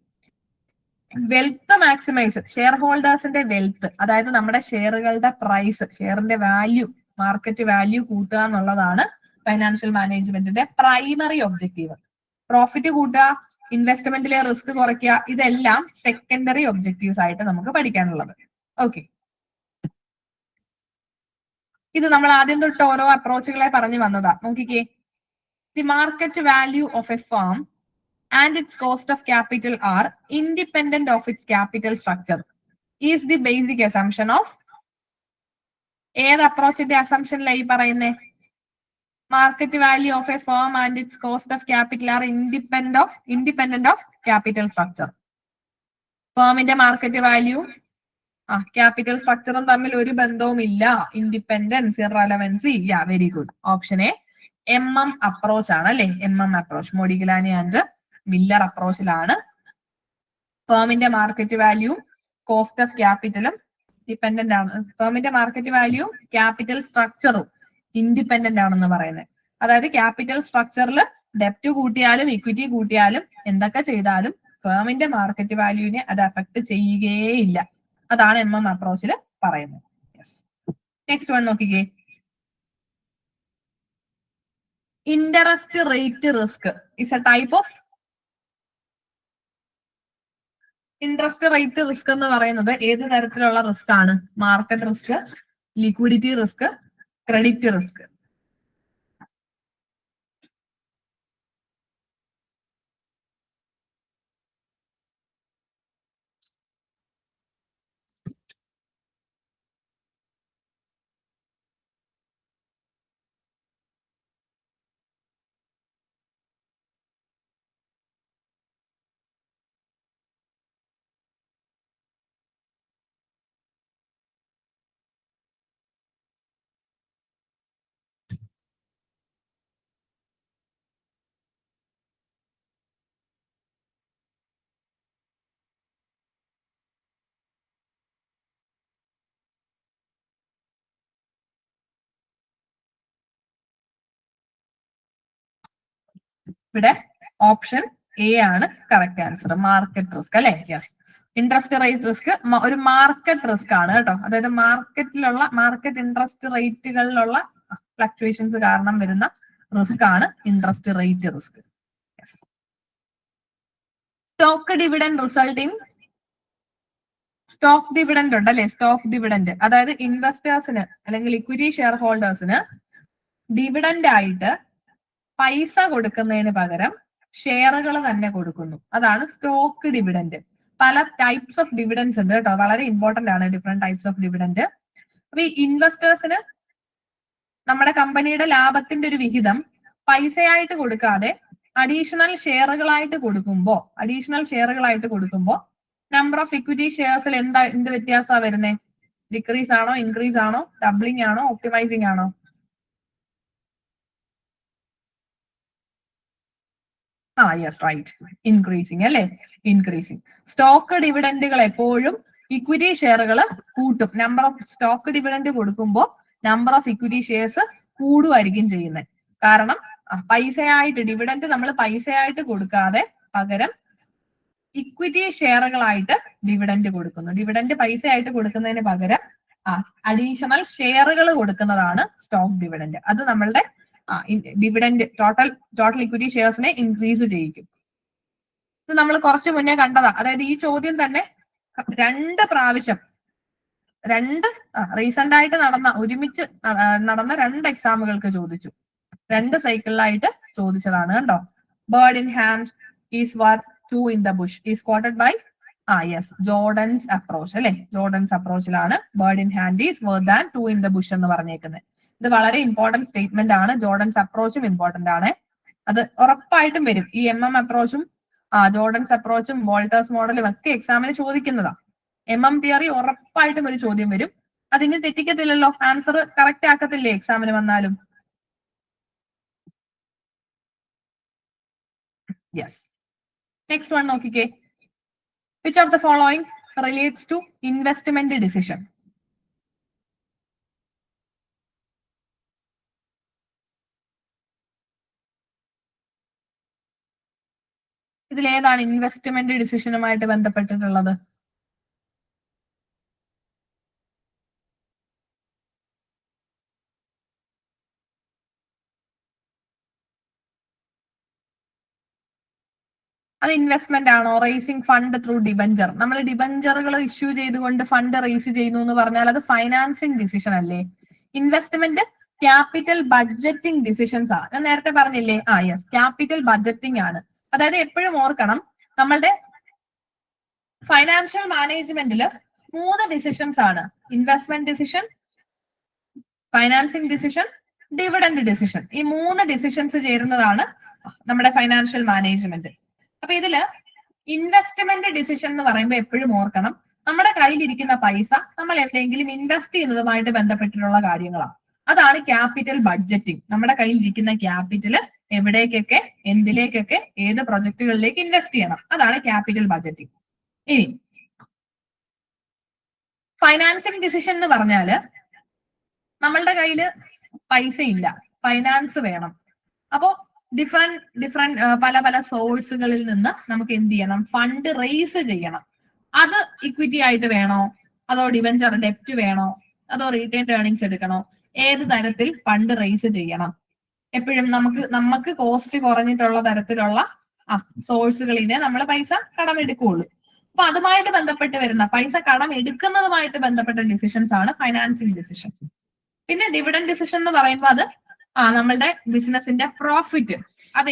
വെൽത്ത് മാക്സിമൈസ്, ഷെയർ ഹോൾഡേഴ്സിന്റെ വെൽത്ത്, അതായത് നമ്മുടെ ഷെയറുകളുടെ പ്രൈസ്, ഷെയറിന്റെ വാല്യൂ, മാർക്കറ്റ് വാല്യൂ കൂട്ടുക എന്നുള്ളതാണ് ഫൈനാൻഷ്യൽ മാനേജ്മെന്റിന്റെ പ്രൈമറി ഒബ്ജക്റ്റീവ്. പ്രോഫിറ്റ് കൂട്ടുക, ഇൻവെസ്റ്റ്മെന്റിലെ റിസ്ക് കുറയ്ക്കുക, ഇതെല്ലാം സെക്കൻഡറി ഒബ്ജക്റ്റീവ്സ് ആയിട്ട് നമുക്ക് പഠിക്കാനുള്ളത്. ഓക്കെ, ഇത് നമ്മൾ ആദ്യം തൊട്ട് ഓരോ അപ്രോച്ചുകളെ പറഞ്ഞു വന്നതാ. നോക്കിക്കേ. The market value of a firm and its cost of capital are independent of its capital structure is the basic assumption of ഏത് അപ്രോച്ചിന്റെ അസംഷനിലായി പറയുന്നേ? Market value of a firm and its cost of capital are independent of capital structure. ഫേമിന്റെ market value capital സ്ട്രക്ചറും തമ്മിൽ ഒരു ബന്ധവും ഇല്ല. Independence, irrelevancy. Very good. Option A MM approach ആണ് അല്ലെ. MM approach Modigliani and Miller അപ്രോച്ചിലാണ് ഫേമിന്റെ മാർക്കറ്റ് വാല്യൂ കോസ്റ്റ് ഓഫ് ക്യാപിറ്റലും ഡിപെൻഡന്റ് ആണ്. ഫേമിന്റെ മാർക്കറ്റ് വാല്യൂ ക്യാപിറ്റൽ സ്ട്രക്ചറും ഇൻഡിപെൻഡന്റ് ആണെന്ന് പറയുന്നത്. അതായത് ക്യാപിറ്റൽ സ്ട്രക്ചറിൽ ഡെപ്റ്റ് കൂട്ടിയാലും ഇക്വിറ്റി കൂട്ടിയാലും എന്തൊക്കെ ചെയ്താലും ഫേമിന്റെ മാർക്കറ്റ് വാല്യൂവിനെ അത് അഫക്ട് ചെയ്യുകയില്ല. അതാണ് MM അപ്രോച്ചിൽ പറയുന്നത്. നെക്സ്റ്റ് വൺ നോക്കിക്കേ. Interest rate risk is A type of. Interest rate risk എന്ന് പറയുന്നത് ഏത് തരത്തിലുള്ള റിസ്ക് ആണ്? Market risk, liquidity risk, credit risk. ഇവിടെ ഓപ്ഷൻ എ ആണ് കറക്റ്റ് ആൻസർ. മാർക്കറ്റ് റിസ്ക് അല്ലെ? യെസ്. ഇൻട്രസ്റ്റ് റേറ്റ് റിസ്ക് ഒരു മാർക്കറ്റ് റിസ്ക് ആണ് കേട്ടോ. അതായത് മാർക്കറ്റ് ഇൻട്രസ്റ്റ് റേറ്റുകളിലുള്ള ഫ്ലക്ച്വേഷൻസ് കാരണം വരുന്ന റിസ്ക് ആണ് interest rate risk. Stock dividend resulting stock dividend ഉണ്ട് അല്ലെ? സ്റ്റോക്ക് ഡിവിഡൻഡ് അതായത് ഇൻവെസ്റ്റേഴ്സിന് അല്ലെങ്കിൽ ഇക്വിറ്റി ഷെയർ ഹോൾഡേഴ്സിന് ഡിവിഡൻഡ് ആയിട്ട് പൈസ കൊടുക്കുന്നതിന് പകരം ഷെയറുകൾ തന്നെ കൊടുക്കുന്നു. അതാണ് സ്റ്റോക്ക് ഡിവിഡൻഡ്. പല ടൈപ്സ് ഓഫ് ഡിവിഡൻസ് ഉണ്ട് കേട്ടോ. വളരെ ഇമ്പോർട്ടന്റ് ആണ് ഡിഫറെന്റ് ടൈപ്സ് ഓഫ് ഡിവിഡൻഡ്. അപ്പൊ ഈ ഇൻവെസ്റ്റേഴ്സിന് നമ്മുടെ കമ്പനിയുടെ ലാഭത്തിന്റെ ഒരു വിഹിതം പൈസയായിട്ട് കൊടുക്കാതെ അഡീഷണൽ ഷെയറുകളായിട്ട് കൊടുക്കുമ്പോ നമ്പർ ഓഫ് ഇക്വിറ്റി ഷെയർസിൽ എന്ത് വ്യത്യാസമാണ് വരുന്നത്? ഡിക്രീസ് ആണോ, ഇൻക്രീസ് ആണോ, ഡബ്ലിംഗ് ആണോ, ഒപ്റ്റിമൈസിങ് ആണോ? യെസ്, റൈറ്റ്, ഇൻക്രീസിങ് അല്ലെ? ഇൻക്രീസിങ്. സ്റ്റോക്ക് ഡിവിഡൻഡുകൾ എപ്പോഴും ഇക്വിറ്റി ഷെയറുകൾ കൂട്ടും. നമ്പർ ഓഫ് സ്റ്റോക്ക് ഡിവിഡൻഡ് കൊടുക്കുമ്പോൾ നമ്പർ ഓഫ് ഇക്വിറ്റി ഷെയർസ് കൂടുമായിരിക്കും ചെയ്യുന്നത്. കാരണം പൈസയായിട്ട് ഡിവിഡൻഡ് നമ്മൾ പൈസയായിട്ട് കൊടുക്കാതെ പകരം ഇക്വിറ്റി ഷെയറുകളായിട്ട് ഡിവിഡൻഡ് കൊടുക്കുന്നു. ഡിവിഡൻഡ് പൈസയായിട്ട് കൊടുക്കുന്നതിന് പകരം അഡീഷണൽ ഷെയറുകൾ കൊടുക്കുന്നതാണ് സ്റ്റോക്ക് ഡിവിഡൻഡ്. അത് നമ്മളുടെ ഡിവിഡൻഡ് ടോട്ടൽ ഇക്വിറ്റി ഷെയർസിനെ ഇൻക്രീസ് ചെയ്യിക്കും. ഇത് നമ്മൾ കുറച്ച് മുന്നേ കണ്ടതാ. അതായത് ഈ ചോദ്യം തന്നെ 2 പ്രാവശ്യം റീസെന്റ് ആയിട്ട് ഒരുമിച്ച് നടന്ന 2 എക്സാമുകൾക്ക് ചോദിച്ചു. 2 സൈക്കിളിലായിട്ട് ചോദിച്ചതാണ് കേട്ടോ. Bird in hand is worth 2 in the bush is quoted by Gordon's approach അല്ലെ? Gordon's approach bird in hand is worth than 2 in the bush എന്ന് പറഞ്ഞേക്കുന്നത്. ഇത് വളരെ ഇമ്പോർട്ടന്റ് സ്റ്റേറ്റ്മെന്റ് ആണ്. ജോർഡൻസ് അപ്രോച്ചും ഇമ്പോർട്ടന്റ് ആണ്. അത് ഉറപ്പായിട്ടും വരും. ഈ അപ്രോച്ചും ജോർഡൻസ് അപ്രോച്ചും വോൾട്ടേഴ്സ് മോഡലും ഒക്കെ എക്സാമിന് ചോദിക്കുന്നതാ. തിയറി ഉറപ്പായിട്ടും ഒരു ചോദ്യം വരും. അതിന് തെറ്റിക്കത്തില്ലല്ലോ, ആൻസർ കറക്റ്റ് ആക്കത്തില്ലേ എക്സാമിന് വന്നാലും? യെസ്. നെക്സ്റ്റ് വൺ നോക്കിക്കേ. Which of the following relates to investment decision? ഇതിലേതാണ് ഇൻവെസ്റ്റ്മെന്റ് ഡിസിഷനുമായിട്ട് ബന്ധപ്പെട്ടിട്ടുള്ളത്? അത് ഇൻവെസ്റ്റ്മെന്റ് ആണോ? Raising fund through debenture. നമ്മൾ ഡിബഞ്ചറുകൾ ഇഷ്യൂ ചെയ്തുകൊണ്ട് ഫണ്ട് റേസ് ചെയ്യുന്നു എന്ന് പറഞ്ഞാൽ അത് ഫൈനാൻസിങ് ഡിസിഷൻ അല്ലേ? ഇൻവെസ്റ്റ്മെന്റ് ക്യാപിറ്റൽ ബഡ്ജറ്റിംഗ് ഡിസിഷൻസ് ആണ്. ഞാൻ നേരത്തെ പറഞ്ഞില്ലേ? യെസ്, ക്യാപിറ്റൽ ബഡ്ജറ്റിംഗ് ആണ്. അതായത് എപ്പോഴും ഓർക്കണം, നമ്മളുടെ ഫൈനാൻഷ്യൽ മാനേജ്മെന്റിൽ 3 ഡിസിഷൻസ് ആണ്. Investment decision, financing decision, dividend decision. ഈ 3 ഡിസിഷൻസ് ചേരുന്നതാണ് നമ്മുടെ ഫൈനാൻഷ്യൽ മാനേജ്മെന്റ്. അപ്പൊ ഇതില് ഇൻവെസ്റ്റ്മെന്റ് ഡിസിഷൻ എന്ന് പറയുമ്പോൾ എപ്പോഴും ഓർക്കണം, നമ്മുടെ കയ്യിലിരിക്കുന്ന പൈസ നമ്മൾ എവിടെയെങ്കിലും ഇൻവെസ്റ്റ് ചെയ്യുന്നതുമായിട്ട് ബന്ധപ്പെട്ടിട്ടുള്ള കാര്യങ്ങളാണ്. അതാണ് ക്യാപിറ്റൽ ബഡ്ജറ്റിംഗ്. നമ്മുടെ കയ്യിലിരിക്കുന്ന ക്യാപിറ്റല് എവിടേക്കൊക്കെ, എന്തിലേക്കൊക്കെ, ഏത് പ്രൊജക്ടുകളിലേക്ക് ഇൻവെസ്റ്റ് ചെയ്യണം, അതാണ് ക്യാപിറ്റൽ ബഡ്ജറ്റിംഗ്. ഇനി ഫൈനാൻസിങ് ഡിസിഷൻ എന്ന് പറഞ്ഞാല് നമ്മളുടെ കയ്യിൽ പൈസ ഇല്ല, ഫൈനാൻസ് വേണം. അപ്പോ ഡിഫറെന്റ് പല സോഴ്സുകളിൽ നിന്ന് നമുക്ക് എന്ത് ചെയ്യണം? ഫണ്ട് റേസ് ചെയ്യണം. അത് ഇക്വിറ്റി ആയിട്ട് വേണോ, അതോ ഡിബഞ്ചർ ഡെപ്റ്റ് വേണോ, അതോ റീറ്റെയിൻഡ് ഏർണിങ്സ് എടുക്കണോ? ഏത് തരത്തിൽ ഫണ്ട് റേസ് ചെയ്യണം? എപ്പോഴും നമുക്ക് കോസ്റ്റ് കുറഞ്ഞിട്ടുള്ള തരത്തിലുള്ള സോഴ്സുകളിൽ നിന്ന് നമ്മൾ പൈസ കടമെടുക്കുകയുള്ളൂ. അപ്പൊ അതുമായിട്ട് ബന്ധപ്പെട്ട് വരുന്ന പൈസ കടം എടുക്കുന്നതുമായിട്ട് ബന്ധപ്പെട്ട ഡിസിഷൻസ് ആണ് ഫൈനാൻസിങ് ഡിസിഷൻ. പിന്നെ ഡിവിഡൻഡ് ഡിസിഷൻ എന്ന് പറയുമ്പോൾ അത് നമ്മളുടെ ബിസിനസിന്റെ പ്രോഫിറ്റ് അത്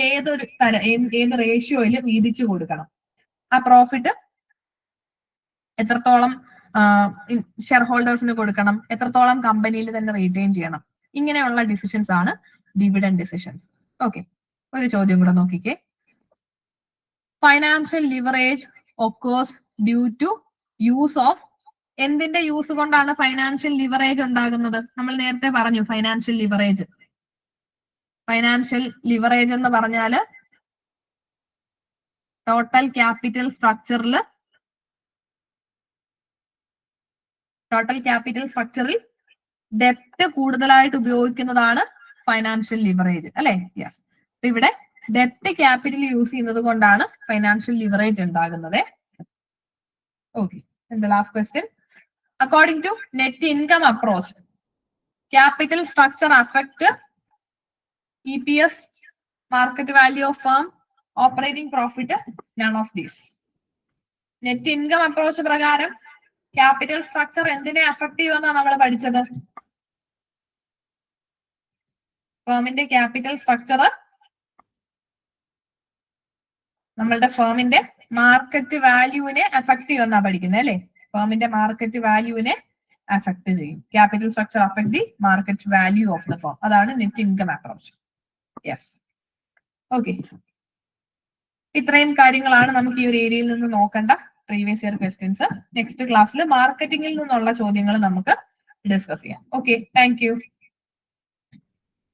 ഏത് റേഷ്യോയിൽ വീതിച്ചു കൊടുക്കണം, ആ പ്രോഫിറ്റ് എത്രത്തോളം ഷെയർ ഹോൾഡേഴ്സിന് കൊടുക്കണം, എത്രത്തോളം കമ്പനിയിൽ തന്നെ റീറ്റെയിൻ ചെയ്യണം, ഇങ്ങനെയുള്ള ഡിസിഷൻസ് ആണ് ഡിവിഡൻഡ് ഡിസിഷൻസ്. ഓക്കെ, ഒരു ചോദ്യം കൂടെ നോക്കിക്കേ. Financial leverage occurs due to use of. എന്തിന്റെ യൂസ് കൊണ്ടാണ് ഫൈനാൻഷ്യൽ ലിവറേജ് ഉണ്ടാകുന്നത്? നമ്മൾ നേരത്തെ പറഞ്ഞു ഫൈനാൻഷ്യൽ ലിവറേജ്. ഫൈനാൻഷ്യൽ ലിവറേജ് എന്ന് പറഞ്ഞാല് ടോട്ടൽ ക്യാപിറ്റൽ സ്ട്രക്ചറിൽ ഡെപ്റ്റ് കൂടുതലായിട്ട് ഉപയോഗിക്കുന്നതാണ് ഫൈനാൻഷ്യൽ ലിവറേജ് അല്ലെ? യെസ്. ഇവിടെ ഡെപ്റ്റ് ക്യാപിറ്റൽ യൂസ് ചെയ്യുന്നത് കൊണ്ടാണ് ഫൈനാൻഷ്യൽ ലിവറേജ് ഉണ്ടാകുന്നത്. Okay, last question. According to net income approach, capital structure affect EPS, market value of firm, operating profit, none of these. Net income approach പ്രകാരം capital structure എന്തിനെ affect ചെയ്യുമെന്നാണ് നമ്മൾ പഠിച്ചത്? ഫേമിന്റെ capital structure നമ്മളുടെ ഫേമിന്റെ market വാല്യൂവിനെ affect ചെയ്യുമെന്നാണ് പഠിക്കുന്നത് അല്ലെ? ഫേമിന്റെ മാർക്കറ്റ് വാല്യൂവിനെ അഫക്ട് ചെയ്യും. Capital structure affect the market value of the firm. അതാണ് net income approach. Yes, okay. ഇത്രയും കാര്യങ്ങളാണ് നമുക്ക് ഈ ഒരു ഏരിയയിൽ നിന്ന് നോക്കേണ്ട പ്രീവിയസ് ഇയർ ക്വസ്റ്റ്യൻസ്. നെക്സ്റ്റ് ക്ലാസ്സിൽ മാർക്കറ്റിംഗിൽ നിന്നുള്ള ചോദ്യങ്ങൾ നമുക്ക് ഡിസ്കസ് ചെയ്യാം. Okay, thank you.